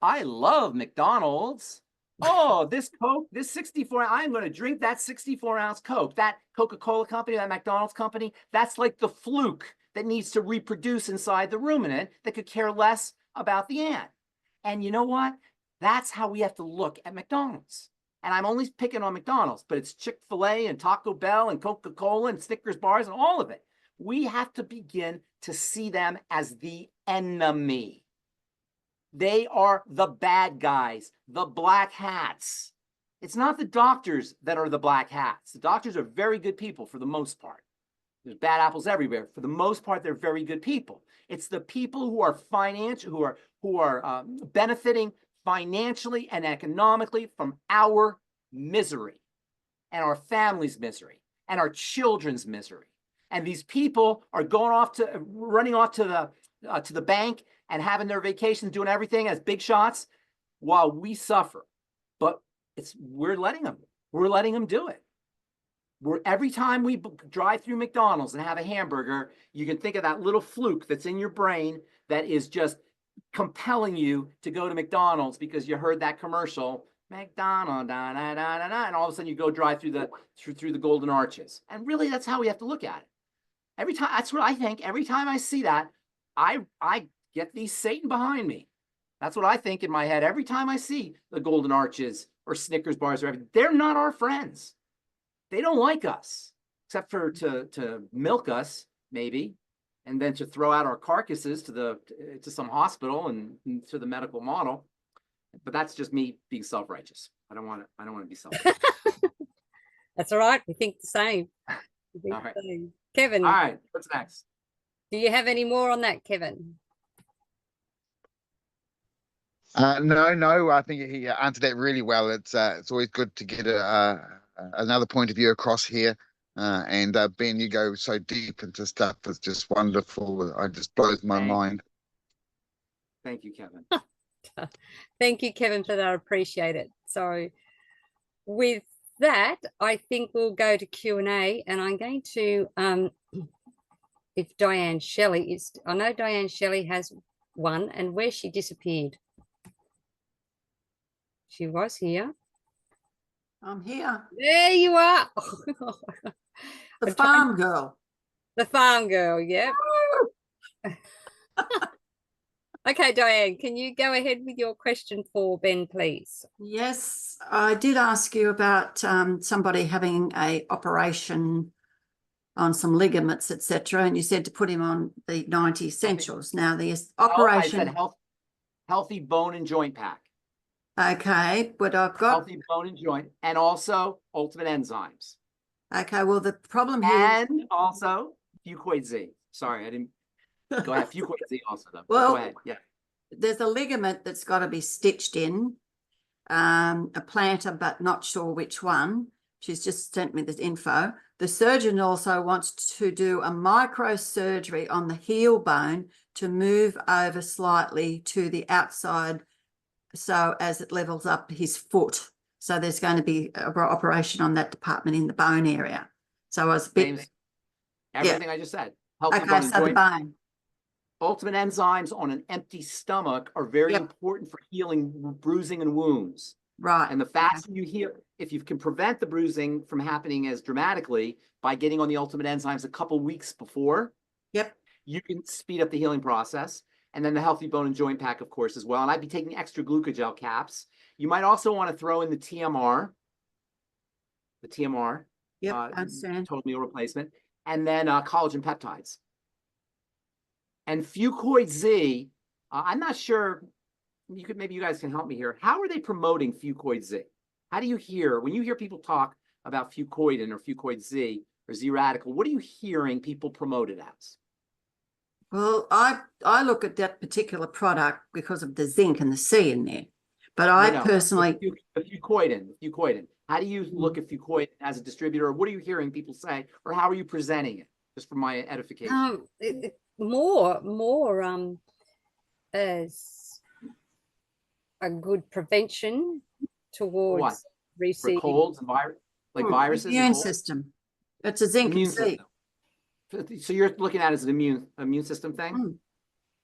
I love McDonald's. Oh, this Coke, this 64, I'm going to drink that 64-ounce Coke. That Coca-Cola company, that McDonald's company, that's like the fluke that needs to reproduce inside the ruminant that could care less about the ant. And you know what? That's how we have to look at McDonald's. And I'm only picking on McDonald's, but it's Chick-fil-A and Taco Bell and Coca-Cola and Snickers bars and all of it. We have to begin to see them as the enemy. They are the bad guys, the black hats. It's not the doctors that are the black hats. The doctors are very good people for the most part. There's bad apples everywhere. For the most part, they're very good people. It's the people who are benefiting financially and economically from our misery and our family's misery and our children's misery. And these people are running off to the bank and having their vacations, doing everything as big shots while we suffer. But we're letting them do it. Every time we drive through McDonald's and have a hamburger, you can think of that little fluke that's in your brain that is just compelling you to go to McDonald's because you heard that commercial, McDonald's, and all of a sudden you go drive through the Golden Arches. And really, that's how we have to look at it. Every time, that's what I think. Every time I see that, I get these Satan behind me. That's what I think in my head. Every time I see the Golden Arches or Snickers bars or everything, they're not our friends. They don't like us, except for to milk us, maybe, and then to throw out our carcasses to some hospital and to the medical model. But that's just me being self-righteous. I don't want to be self-righteous. That's all right. We think the same. All right. Kevin. All right. What's next? Do you have any more on that, Kevin? No. I think he answered that really well. It's always good to get another point of view across here. And Ben, you go so deep into stuff. It's just wonderful. It just blows my mind. Thank you, Kevin. Thank you, Kevin, for that. I appreciate it. So with that, I think we'll go to Q&A, and I'm going to, if Diane Shelley is, I know Diane Shelley has one, and where she disappeared. She was here. I'm here. There you are. The farm girl. The farm girl, yeah. Okay, Diane, can you go ahead with your question for Ben, please? Yes, I did ask you about somebody having a operation on some ligaments, etc., and you said to put him on the 90 Essentials. Now, the operation... I said healthy bone and joint pack. Okay, but I've got... Healthy bone and joint, and also Ultimate Enzymes. Okay, well, the problem here... And also Fucoid Z. Sorry, I didn't... Go ahead, Fucoid Z also, though. Well, go ahead, yeah. There's a ligament that's got to be stitched in, a plantar, but not sure which one. She's just sent me this info. The surgeon also wants to do a microsurgery on the heel bone to move over slightly to the outside so as it levels up his foot. So there's going to be an operation on that department in the bone area. So I was a bit... Everything I just said. Healthy Okay, so the bone. Ultimate enzymes on an empty stomach are very important for healing bruising and wounds. Right. And the faster you heal, if you can prevent the bruising from happening as dramatically by getting on the ultimate enzymes a couple weeks before, you can speed up the healing process. And then the Healthy Bone and Joint Pack, of course, as well. And I'd be taking extra glucogel caps. You might also want to throw in the TMR. I understand. Total meal replacement. And then collagen peptides. And Fucoid Z, I'm not sure, maybe you guys can help me here. How are they promoting Fucoid Z? How do you hear, when you hear people talk about fucoidan or Fucoid Z or Z Radical, what are you hearing people promote it as? Well, I look at that particular product because of the zinc and the C in there. But I personally... The fucoidan. How do you look at fucoidan as a distributor? Or what are you hearing people say? Or how are you presenting it? Just for my edification. More as a good prevention towards what? receiving... For colds and viruses? Immune system. It's a zinc and C. So you're looking at it as an immune system thing?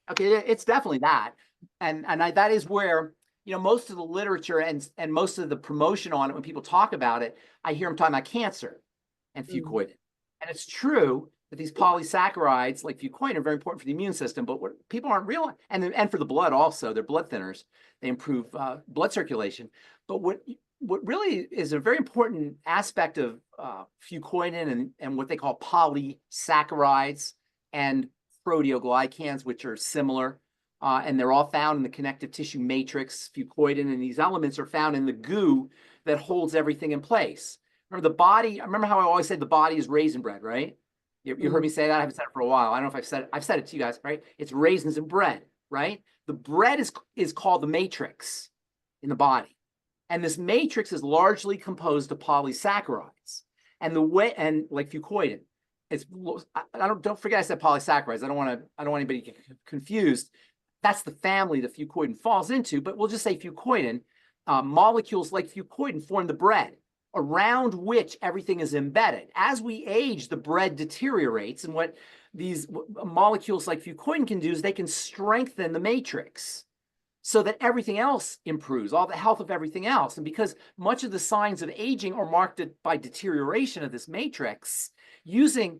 Okay, it's definitely that. And that is where, most of the literature and most of the promotion on it, when people talk about it, I hear them talking about cancer and fucoidan. And it's true that these polysaccharides like fucoidan are very important for the immune system, but what people aren't realizing, and for the blood also, they're blood thinners, they improve blood circulation. But what really is a very important aspect of fucoidan and what they call polysaccharides and proteoglycans, which are similar, and they're all found in the connective tissue matrix, fucoidan, and these elements are found in the goo that holds everything in place. Remember the body, remember how I always said the body is raisin bread, right? You heard me say that? I haven't said it for a while. I don't know if I've said it. I've said it to you guys, right? It's raisins and bread, right? The bread is called the matrix in the body. And this matrix is largely composed of polysaccharides. And like fucoidan, don't forget I said polysaccharides. I don't want anybody to get confused. That's the family that fucoidan falls into, but we'll just say fucoidan. Molecules like fucoidan form the bread around which everything is embedded. As we age, the bread deteriorates, and what these molecules like fucoidan can do is they can strengthen the matrix so that everything else improves, all the health of everything else. And because much of the signs of aging are marked by deterioration of this matrix, using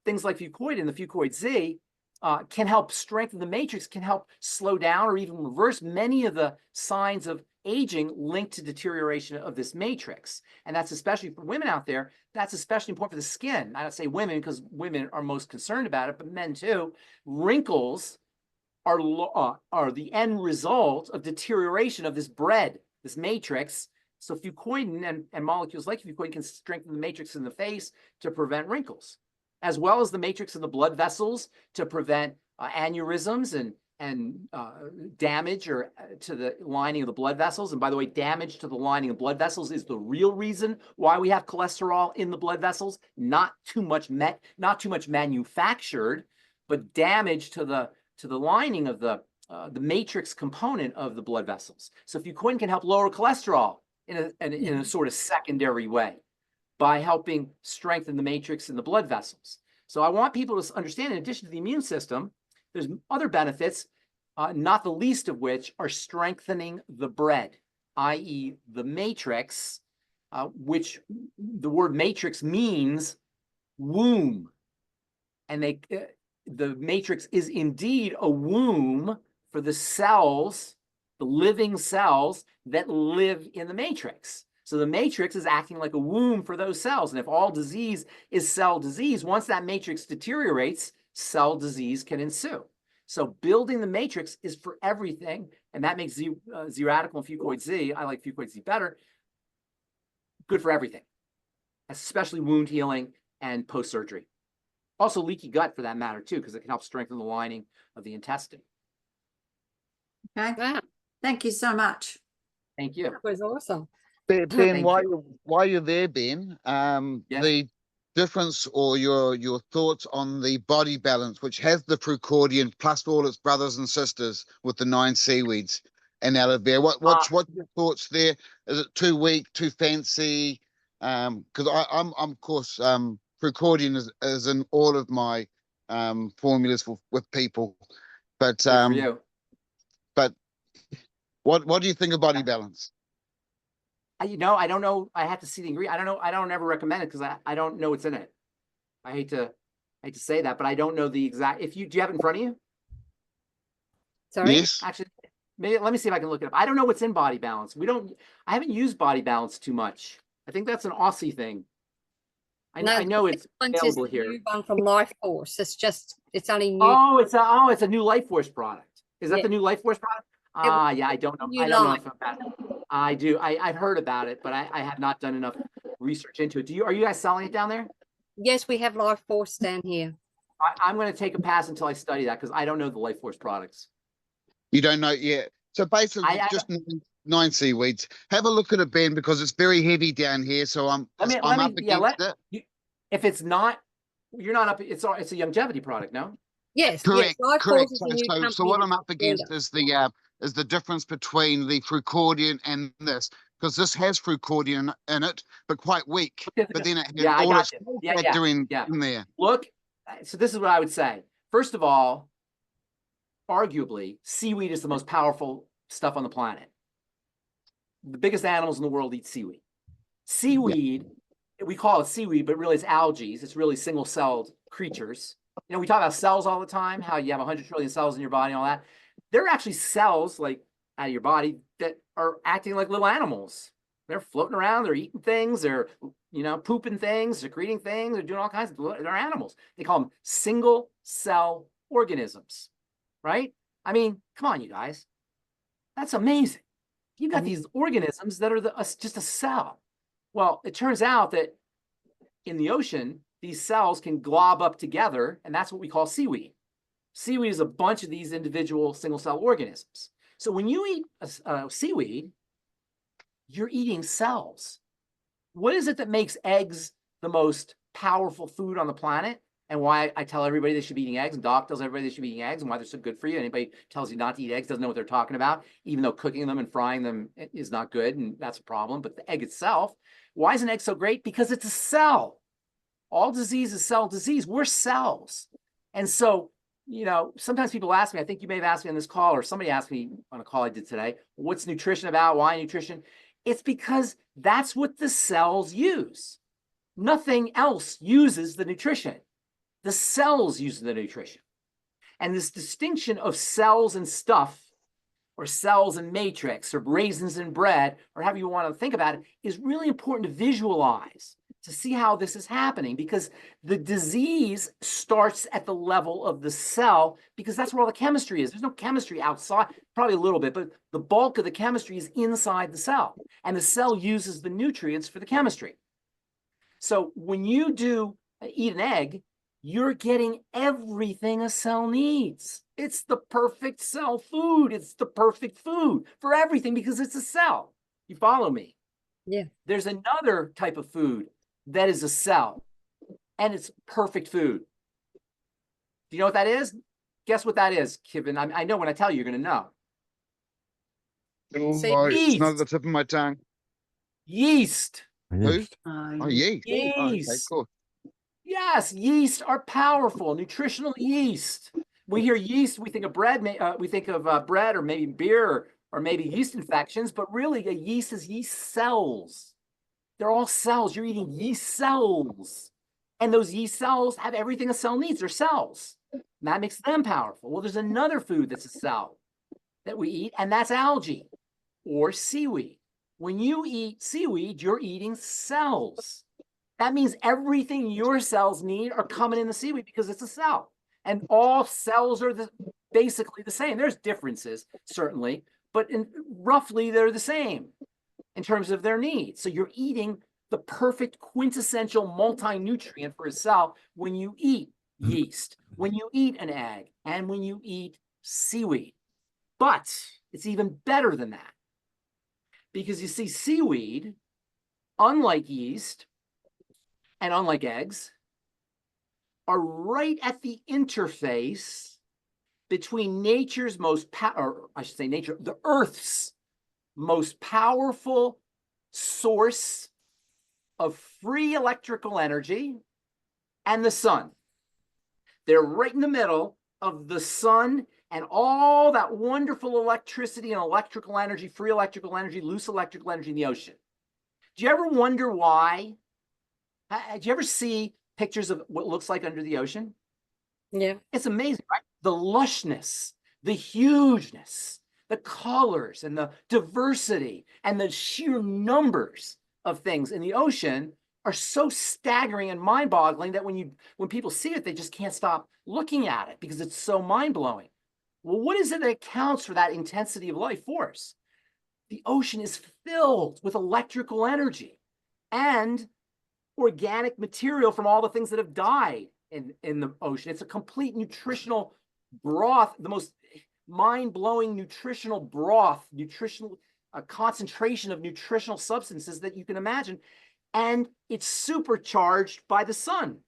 things like fucoidan, the Fucoid Z, can help strengthen the matrix, can help slow down or even reverse many of the signs of aging linked to deterioration of this matrix. And that's especially for women out there, that's especially important for the skin. I don't say women because women are most concerned about it, but men too. Wrinkles are the end result of deterioration of this bread, this matrix. So fucoidan and molecules like fucoidan can strengthen the matrix in the face to prevent wrinkles, as well as the matrix in the blood vessels to prevent aneurysms and damage to the lining of the blood vessels. And by the way, damage to the lining of blood vessels is the real reason why we have cholesterol in the blood vessels. Not too much manufactured, but damage to the lining of the matrix component of the blood vessels. So fucoidan can help lower cholesterol in a sort of secondary way by helping strengthen the matrix in the blood vessels. So I want people to understand, in addition to the immune system, there's other benefits, not the least of which are strengthening the bread, i.e. the matrix, which the word matrix means womb. And the matrix is indeed a womb for the cells, the living cells that live in the matrix. So the matrix is acting like a womb for those cells. And if all disease is cell disease, once that matrix deteriorates, cell disease can ensue. So building the matrix is for everything. And that makes Z Radical and Fucoid Z, I like Fucoid Z better, good for everything, especially wound healing and post-surgery. Also leaky gut for that matter too, because it can help strengthen the lining of the intestine. Okay. Wow. Thank you so much. Thank you. That was awesome. Ben, while you're there, Ben, the difference or your thoughts on the body balance, which has the fucoidan plus all its brothers and sisters with the 9 seaweeds. and aloe vera. What's your thoughts there? Is it too weak, too fancy? Because I'm of course fucoidan is in all of my formulas with people, but Good for you. but what do you think of body balance? I don't know. I have to see the ingredient. I don't know. I don't ever recommend it because I don't know what's in it. I hate to say that, but I don't know the exact. Do you have it in front of you? Sorry? Yes. Actually, maybe let me see if I can look it up. I don't know what's in Body Balance. I haven't used Body Balance too much. I think that's an Aussie thing. I know it's available here. New one from Life Force. It's only new. Oh, it's a new Life Force product. Is that the new Life Force product? Yeah, I don't know. I don't know about it. I do. I've heard about it, but I have not done enough research into it. Are you guys selling it down there? Yes, we have Life Force down here. I'm going to take a pass until I study that because I don't know the Life Force products. You don't know yet. So basically, just 9 seaweeds. Have a look at it, Ben, because it's very heavy down here. So I'm up against it. If it's not, you're not up. It's a longevity product, no? Yes, correct. Life Correct. Force is a new So what I'm up against is the difference between the fucoidan and this, because this has fucoidan in it, but quite weak. But then it has all its factor in there. Look, so this is what I would say. First of all, arguably, seaweed is the most powerful stuff on the planet. The biggest animals in the world eat seaweed. Seaweed, we call it seaweed, but really it's algae. It's really single-celled creatures. We talk about cells all the time, how you have 100 trillion cells in your body and all that. There are actually cells like out of your body that are acting like little animals. They're floating around, they're eating things, they're pooping things, secreting things, they're doing all kinds of, they're animals. They call them single cell organisms, right? I mean, come on, you guys. That's amazing. You've got these organisms that are just a cell. Well, it turns out that in the ocean, these cells can glob up together, and that's what we call seaweed. Seaweed is a bunch of these individual single-cell organisms. So when you eat seaweed, you're eating cells. What is it that makes eggs the most powerful food on the planet? And why I tell everybody they should be eating eggs, and Doc tells everybody they should be eating eggs, and why they're so good for you. Anybody tells you not to eat eggs doesn't know what they're talking about, even though cooking them and frying them is not good, and that's a problem. But the egg itself, why is an egg so great? Because it's a cell. All disease is cell disease. We're cells. And so, sometimes people ask me, I think you may have asked me on this call, or somebody asked me on a call I did today, what's nutrition about? Why nutrition? It's because that's what the cells use. Nothing else uses the nutrition. The cells use the nutrition. And this distinction of cells and stuff, or cells and matrix, or raisins and bread, or however you want to think about it, is really important to visualize, to see how this is happening, because the disease starts at the level of the cell, because that's where all the chemistry is. There's no chemistry outside, probably a little bit, but the bulk of the chemistry is inside the cell, and the cell uses the nutrients for the chemistry. So when you eat an egg, you're getting everything a cell needs. It's the perfect cell food. It's the perfect food for everything because it's a cell. You follow me? Yeah. There's another type of food that is a cell, and it's perfect food. Do you know what that is? Guess what that is, Kevin? I know when I tell you, you're going to know. It's not at the tip of my tongue. Yeast. Yeast. Yeast. Yeast. Oh, okay, cool. Yes, yeast are powerful. Nutritional yeast. We hear yeast, we think of bread. We think of bread, or maybe beer, or maybe yeast infections. But really, a yeast is yeast cells. They're all cells. You're eating yeast cells, and those yeast cells have everything a cell needs. They're cells. And that makes them powerful. Well, there's another food that's a cell that we eat, and that's algae or seaweed. When you eat seaweed, you're eating cells. That means everything your cells need are coming in the seaweed because it's a cell. And all cells are basically the same. There's differences, certainly, but roughly they're the same in terms of their needs. So you're eating the perfect quintessential multi-nutrient for a cell when you eat yeast, when you eat an egg, and when you eat seaweed. But it's even better than that. Because you see, seaweed, unlike yeast, and unlike eggs, are right at the interface between nature's most or I should say the Earth's most powerful source of free electrical energy and the sun. They're right in the middle of the sun and all that wonderful electricity and electrical energy, free electrical energy, loose electrical energy in the ocean. Do you ever wonder why? Do you ever see pictures of what looks like under the ocean? Yeah. It's amazing, right? The lushness, the hugeness, the colors and the diversity and the sheer numbers of things in the ocean are so staggering and mind-boggling that when people see it, they just can't stop looking at it because it's so mind-blowing. Well, what is it that accounts for that intensity of life force? The ocean is filled with electrical energy and organic material from all the things that have died in the ocean. It's a complete nutritional broth, the most mind-blowing nutritional broth, concentration of nutritional substances that you can imagine. And it's supercharged by the sun.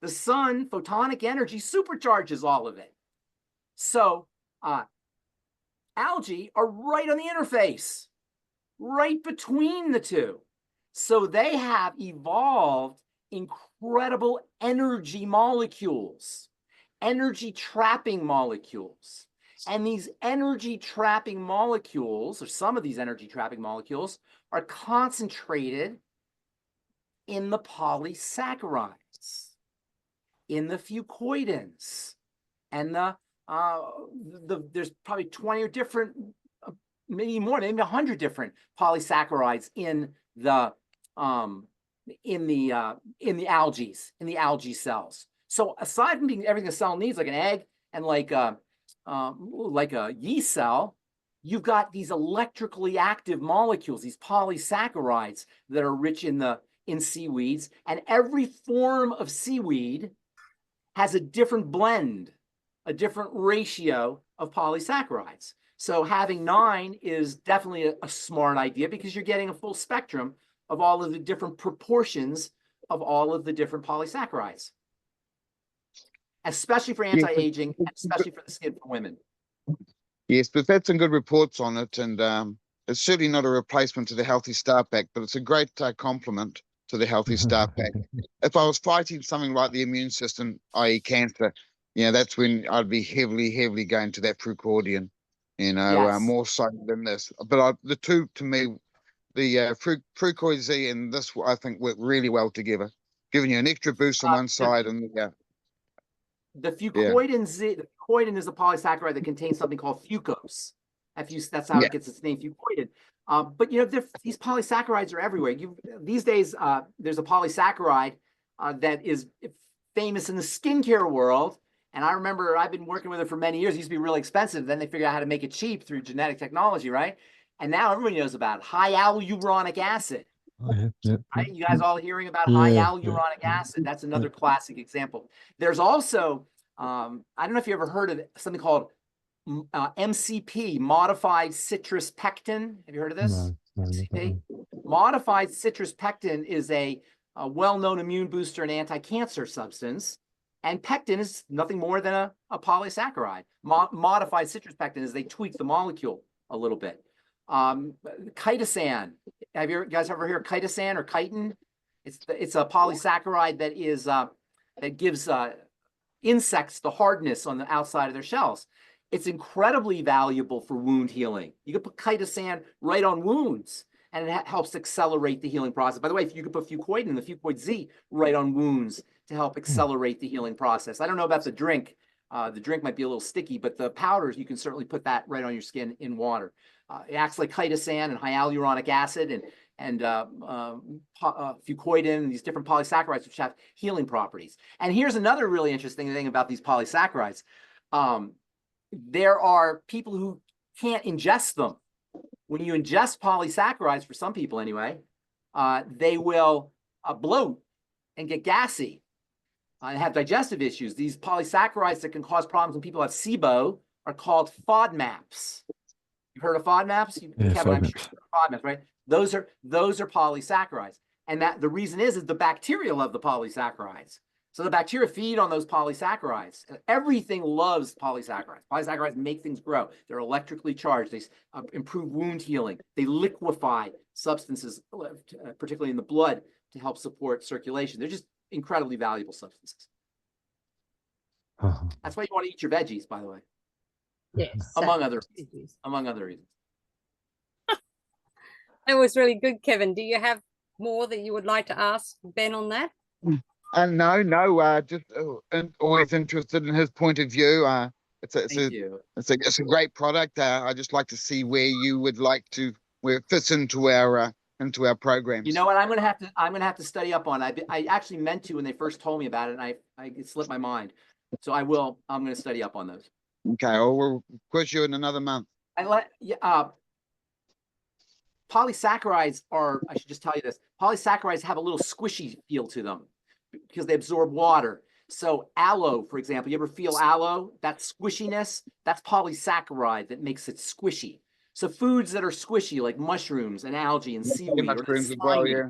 The sun, photonic energy, supercharges all of it. So algae are right on the interface, right between the two. So they have evolved incredible energy molecules, energy trapping molecules. And these energy trapping molecules, or some of these energy trapping molecules, are concentrated in the polysaccharides, in the fucoidans, and there's probably 20 or different, maybe more, maybe 100 different polysaccharides in the algae cells. So aside from being everything a cell needs, like an egg and like a yeast cell, you've got these electrically active molecules, these polysaccharides that are rich in seaweeds, and every form of seaweed has a different blend, a different ratio of polysaccharides. So having 9 is definitely a smart idea because you're getting a full spectrum of all of the different proportions of all of the different polysaccharides, especially for anti-aging, and especially for the skin for women. Yes, we've had some good reports on it, and it's certainly not a replacement to the Healthy Start Pack, but it's a great complement to the Healthy Start Pack. If I was fighting something like the immune system, i.e. cancer, that's when I'd be heavily going to that fucoidan, Yes. more so than this. But the two, to me, the fucoid Z and this, I think, work really well together, giving you an extra boost on one side and the fucoidan Z. The fucoidan is a polysaccharide that contains something called fucose. That's how it gets its name, fucoidan. But these polysaccharides are everywhere. These days, there's a polysaccharide that is famous in the skincare world. And I remember I've been working with it for many years. It used to be really expensive. Then they figured out how to make it cheap through genetic technology, right? And now everybody knows about it. High hyaluronic acid. Right? You guys all hearing about high hyaluronic acid. That's another classic example. There's also, I don't know if you ever heard of something called MCP, modified citrus pectin. Have you heard of this? No, MCP? Modified citrus pectin is a well-known immune booster and anti-cancer substance. And pectin is nothing more than a polysaccharide. Modified citrus pectin is they tweak the molecule a little bit. Chitosan. Have you guys ever heard of chitosan or chitin? It's a polysaccharide that gives insects the hardness on the outside of their shells. It's incredibly valuable for wound healing. You can put chitosan right on wounds, and it helps accelerate the healing process. By the way, you can put fucoidan, the fucoid Z, right on wounds to help accelerate the healing process. I don't know about the drink. The drink might be a little sticky, but the powders, you can certainly put that right on your skin in water. It acts like chitosan and hyaluronic acid and fucoidan and these different polysaccharides which have healing properties. And here's another really interesting thing about these polysaccharides. There are people who can't ingest them. When you ingest polysaccharides, for some people anyway, they will bloat and get gassy and have digestive issues. These polysaccharides that can cause problems when people have SIBO are called FODMAPs. You've heard of FODMAPs? Kevin, I'm sure FODMAPs, right? Those are polysaccharides. And that the reason is the bacteria love the polysaccharides. So the bacteria feed on those polysaccharides. Everything loves polysaccharides. Polysaccharides make things grow. They're electrically charged. They improve wound healing. They liquefy substances, particularly in the blood, to help support circulation. They're just incredibly valuable substances. That's why you want to eat your veggies, by the way. Yes. Among other reasons. That was really good, Kevin. Do you have more that you would like to ask Ben on that? No, just always interested in his point of view. It's a great product. I just like to see where you would like to, where it fits into our programs. You know what? I'm gonna have to study up on it. I actually meant to when they first told me about it, and it slipped my mind. So I'm gonna study up on those. Okay, we'll quiz you in another month. Polysaccharides I should just tell you this, polysaccharides have a little squishy feel to them because they absorb water. So aloe, for example, you ever feel aloe? That squishiness, that's polysaccharide that makes it squishy. So foods that are squishy, like mushrooms and algae and seaweed, Mushrooms as well, yeah.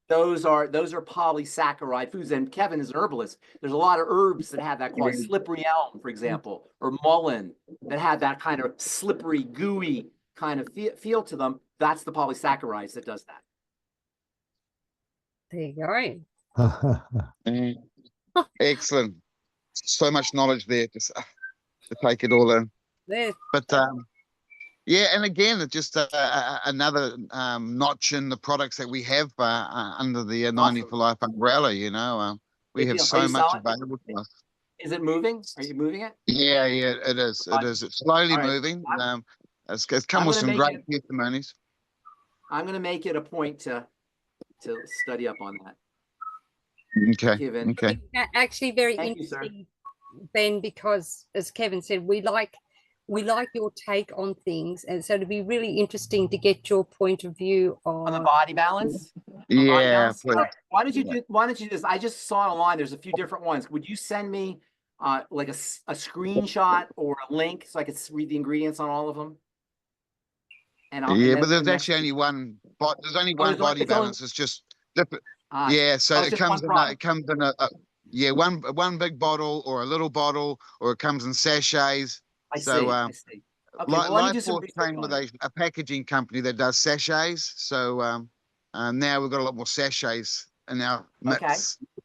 Those are polysaccharide foods. And Kevin is an herbalist. There's a lot of herbs that have that, called slippery elm, for example, or mullein, that have that kind of slippery, gooey kind of feel to them. That's the polysaccharides that does that. There you go. Excellent. So much knowledge there just to take it all in. There. But yeah, and again, it's just another notch in the products that we have under the 90 for Life umbrella. You know, we have so much available to us. Is it moving? Are you moving it? Yeah, it is. It is. It's slowly moving. It's come with some great testimonies. I'm going to make it a point to study up on that. Okay. Kevin. Okay. Actually, very interesting, Ben, because as Kevin said, we like your take on things, and so it'd be really interesting to get your point of view on the body balance. Yeah. Why don't you do this? I just saw it online. There's a few different ones. Would you send me like a screenshot or a link so I could read the ingredients on all of them? But there's actually only one. There's only one body balance. It's just different. So it comes in one big bottle or a little bottle, or it comes in sachets. I see. Okay, Life Force came with a packaging company that does sachets. So now we've got a lot more sachets in our mix. Okay.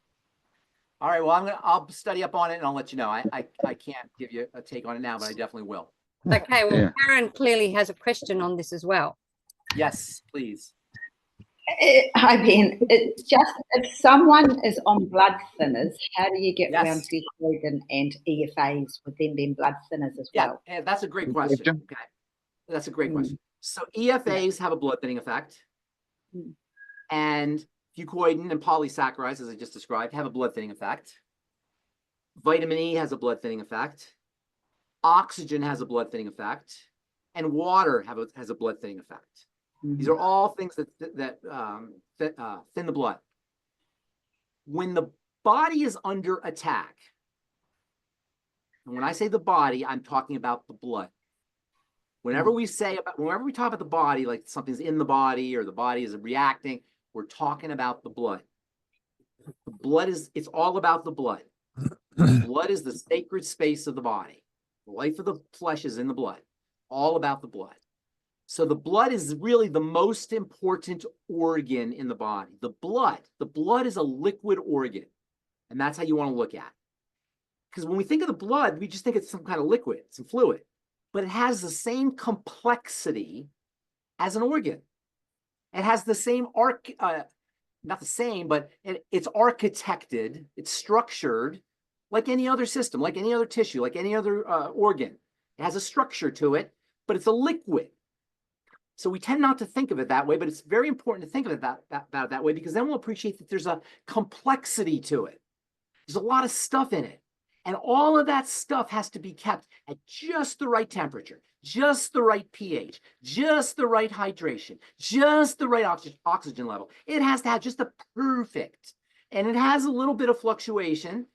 All right. Well, I'll study up on it and I'll let you know. I can't give you a take on it now, but I definitely will. Okay. Well, Karen clearly has a question on this as well. Yes, please. Hi, Ben. It's just, if someone is on blood thinners, how do you get around fucoidan and EFAs with them being blood thinners as well? Yeah, that's a great question. Okay, that's a great question. So EFAs have a blood thinning effect, and fucoidan and polysaccharides, as I just described, have a blood thinning effect. Vitamin E has a blood thinning effect. Oxygen has a blood thinning effect, and water has a blood thinning effect. These are all things that thin the blood. When the body is under attack, and when I say the body, I'm talking about the blood. Whenever we talk about the body, like something's in the body or the body is reacting, we're talking about the blood. The blood it's all about the blood. The blood is the sacred space of the body. The life of the flesh is in the blood. All about the blood. So the blood is really the most important organ in the body. The blood is a liquid organ. And that's how you want to look at it. Because when we think of the blood, we just think it's some kind of liquid, some fluid. But it has the same complexity as an organ. It has the same not the same, but it's architected, it's structured like any other system, like any other tissue, like any other organ. It has a structure to it, but it's a liquid. So we tend not to think of it that way, but it's very important to think of it that way, because then we'll appreciate that there's a complexity to it. There's a lot of stuff in it. And all of that stuff has to be kept at just the right temperature, just the right pH, just the right hydration, just the right oxygen level. It has to have just the perfect. And it has a little bit of fluctuation.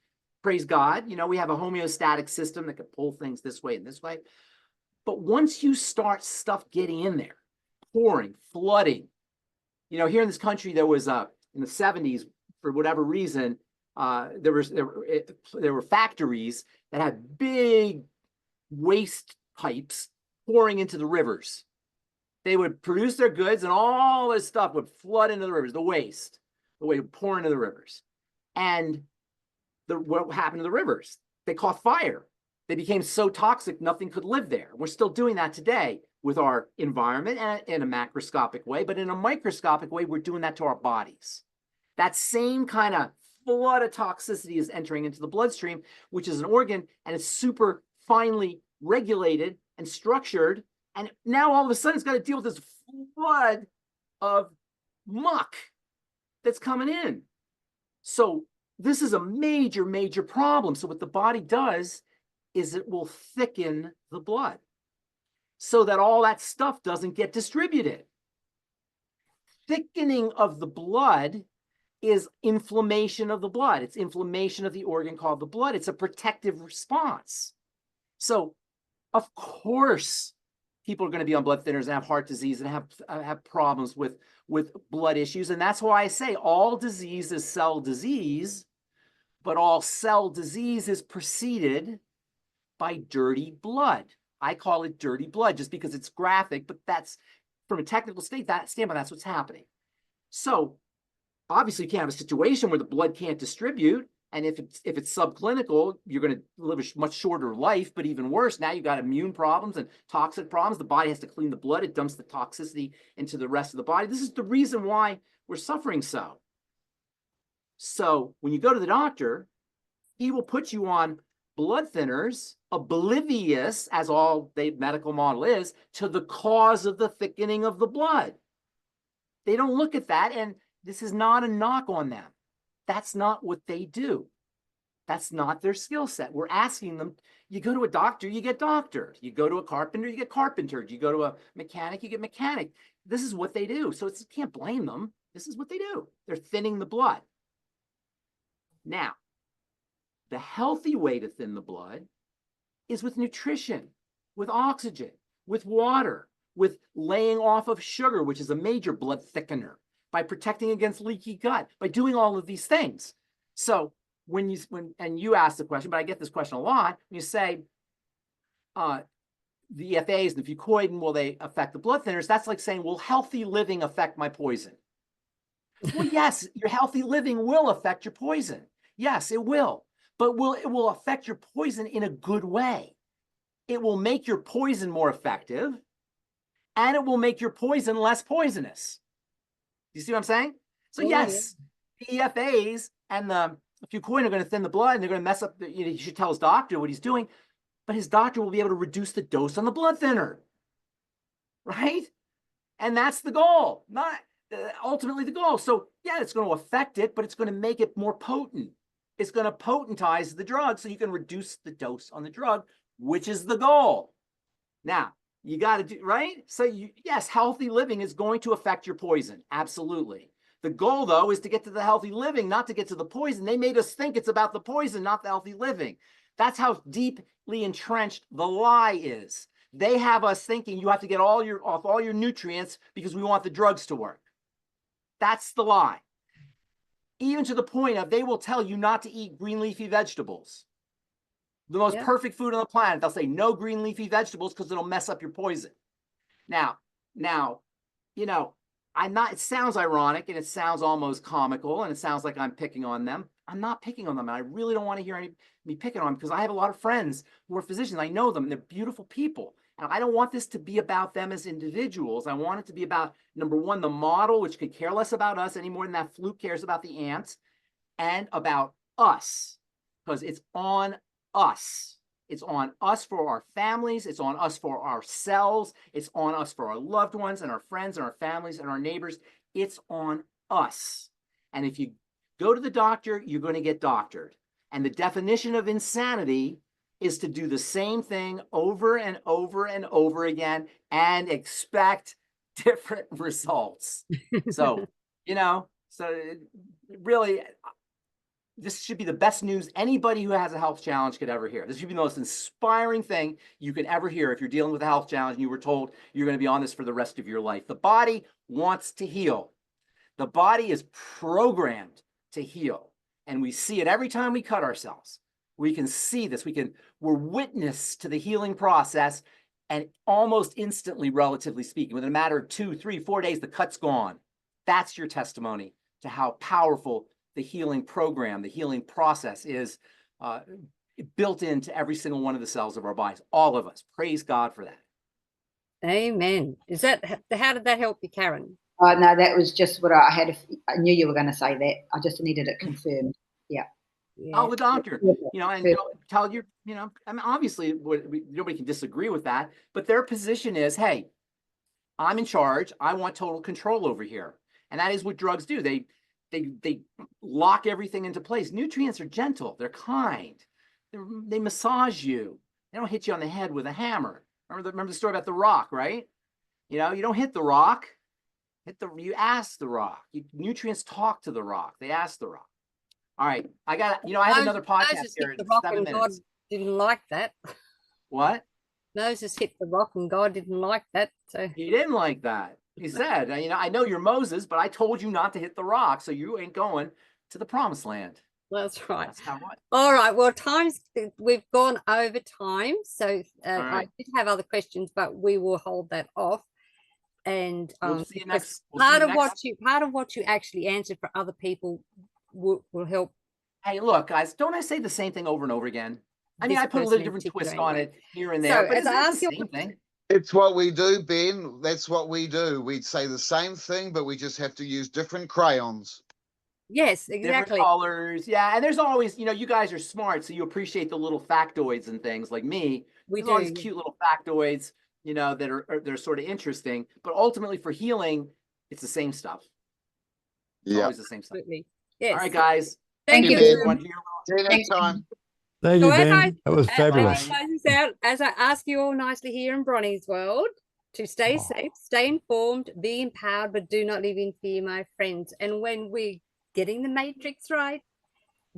Praise God. You know, we have a homeostatic system that can pull things this way and this way. But once you start stuff getting in there, pouring, flooding, you know, here in this country, there was in the 70s, for whatever reason, there were factories that had big waste pipes pouring into the rivers. They would produce their goods and all this stuff would flood into the rivers, the waste, the way would pour into the rivers. And what happened to the rivers? They caught fire. They became so toxic, nothing could live there. We're still doing that today with our environment and in a macroscopic way, but in a microscopic way, we're doing that to our bodies. That same kind of flood of toxicity is entering into the bloodstream, which is an organ, and it's super finely regulated and structured. And now all of a sudden it's got to deal with this flood of muck that's coming in. So this is a major, major problem. So what the body does is it will thicken the blood so that all that stuff doesn't get distributed. Thickening of the blood is inflammation of the blood. It's inflammation of the organ called the blood. It's a protective response. So, of course, people are going to be on blood thinners and have heart disease and have problems with blood issues. And that's why I say all disease is cell disease, but all cell disease is preceded by dirty blood. I call it dirty blood just because it's graphic, but that's from a technical standpoint, that's what's happening. So obviously you can't have a situation where the blood can't distribute. And if it's subclinical, you're going to live a much shorter life, but even worse, now you've got immune problems and toxic problems. The body has to clean the blood. It dumps the toxicity into the rest of the body. This is the reason why we're suffering so. So when you go to the doctor, he will put you on blood thinners, oblivious, as all the medical model is, to the cause of the thickening of the blood. They don't look at that, and this is not a knock on them. That's not what they do. That's not their skill set. We're asking them, you go to a doctor, you get doctored. You go to a carpenter, you get carpentered. You go to a mechanic, you get mechanic. This is what they do. So you can't blame them. This is what they do. They're thinning the blood. Now, the healthy way to thin the blood is with nutrition, with oxygen, with water, with laying off of sugar, which is a major blood thickener, by protecting against leaky gut, by doing all of these things. So when you ask the question, but I get this question a lot, when you say the EFAs and the fucoidan, will they affect the blood thinners? That's like saying, will healthy living affect my poison? Well, yes, your healthy living will affect your poison. Yes, it will. But it will affect your poison in a good way. It will make your poison more effective, and it will make your poison less poisonous. You see what I'm saying? So yes, the EFAs and the fucoidan are going to thin the blood, and they're going to mess up. You should tell his doctor what he's doing, but his doctor will be able to reduce the dose on the blood thinner, right? And that's the goal, not ultimately the goal. So yeah, it's going to affect it, but it's going to make it more potent. It's going to potentize the drug so you can reduce the dose on the drug, which is the goal. Now, you got to do, right? So yes, healthy living is going to affect your poison. Absolutely. The goal, though, is to get to the healthy living, not to get to the poison. They made us think it's about the poison, not the healthy living. That's how deeply entrenched the lie is. They have us thinking you have to get off all your nutrients because we want the drugs to work. That's the lie. Even to the point of they will tell you not to eat green leafy vegetables. The most perfect food on the planet. They'll say no green leafy vegetables because it'll mess up your poison. Now, you know, it sounds ironic and it sounds almost comical and it sounds like I'm picking on them. I'm not picking on them. And I really don't want to hear me picking on them because I have a lot of friends who are physicians. I know them. They're beautiful people. And I don't want this to be about them as individuals. I want it to be about, number one, the model, which could care less about us any more than that fluke cares about the ant, and about us, because it's on us. It's on us for our families. It's on us for ourselves. It's on us for our loved ones and our friends and our families and our neighbors. It's on us. And if you go to the doctor, you're going to get doctored. And the definition of insanity is to do the same thing over and over and over again and expect different results. So, really, this should be the best news anybody who has a health challenge could ever hear. This should be the most inspiring thing you could ever hear if you're dealing with a health challenge and you were told you're going to be on this for the rest of your life. The body wants to heal. The body is programmed to heal. And we see it every time we cut ourselves. We can see this. We're witness to the healing process, and almost instantly, relatively speaking, within a matter of 2, 3, 4 days, the cut's gone. That's your testimony to how powerful the healing program, the healing process is built into every single one of the cells of our bodies, all of us. Praise God for that. Amen. How did that help you, Karen? Oh, no, that was just what I had. I knew you were going to say that. I just needed it confirmed. Yeah. Oh, the doctor, and tell you, I mean, obviously nobody can disagree with that, but their position is, hey, I'm in charge. I want total control over here. And that is what drugs do. They lock everything into place. Nutrients are gentle. They're kind. They massage you. They don't hit you on the head with a hammer. Remember the story about the rock, right? You don't hit the rock. You ask the rock. Nutrients talk to the rock. They ask the rock. All right. I have another podcast here. The rock and God didn't like that. What? Moses hit the rock and God didn't like that. So he didn't like that. He said, I know you're Moses, but I told you not to hit the rock, so you ain't going to the promised land. That's right. All right. Well, we've gone over time. So I did have other questions, but we will hold that off. And we'll see you next. Part of what you actually answered for other people will help. Hey, look, guys, don't I say the same thing over and over again? I mean, I put a little different twist on it here and there, but it's the same thing. It's what we do, Ben. That's what we do. We'd say the same thing, but we just have to use different crayons. Yes, exactly. Different colors. Yeah. And there's always, you guys are smart, so you appreciate the little factoids and things like me. There's all these cute little factoids, they're sort of interesting. But ultimately for healing, it's the same stuff. It's always the same stuff. Absolutely. Yes. All right, guys. Thank you. See you next time. Thank you, Ben. That was fabulous. As I ask you all nicely here in Bronie's world, to stay safe, stay informed, be empowered, but do not live in fear, my friends. And when we're getting the matrix right,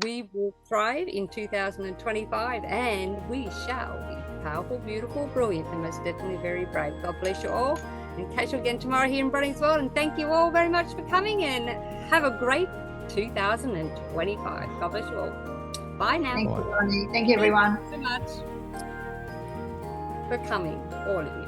we will thrive in 2025, and we shall be powerful, beautiful, brilliant, and most definitely very brave. God bless you all, and catch you again tomorrow here in Bronie's world. And thank you all very much for coming, and have a great 2025. God bless you all. Bye now. Thank you, Bronie. Thank you, everyone. Thank you so much for coming, all of you.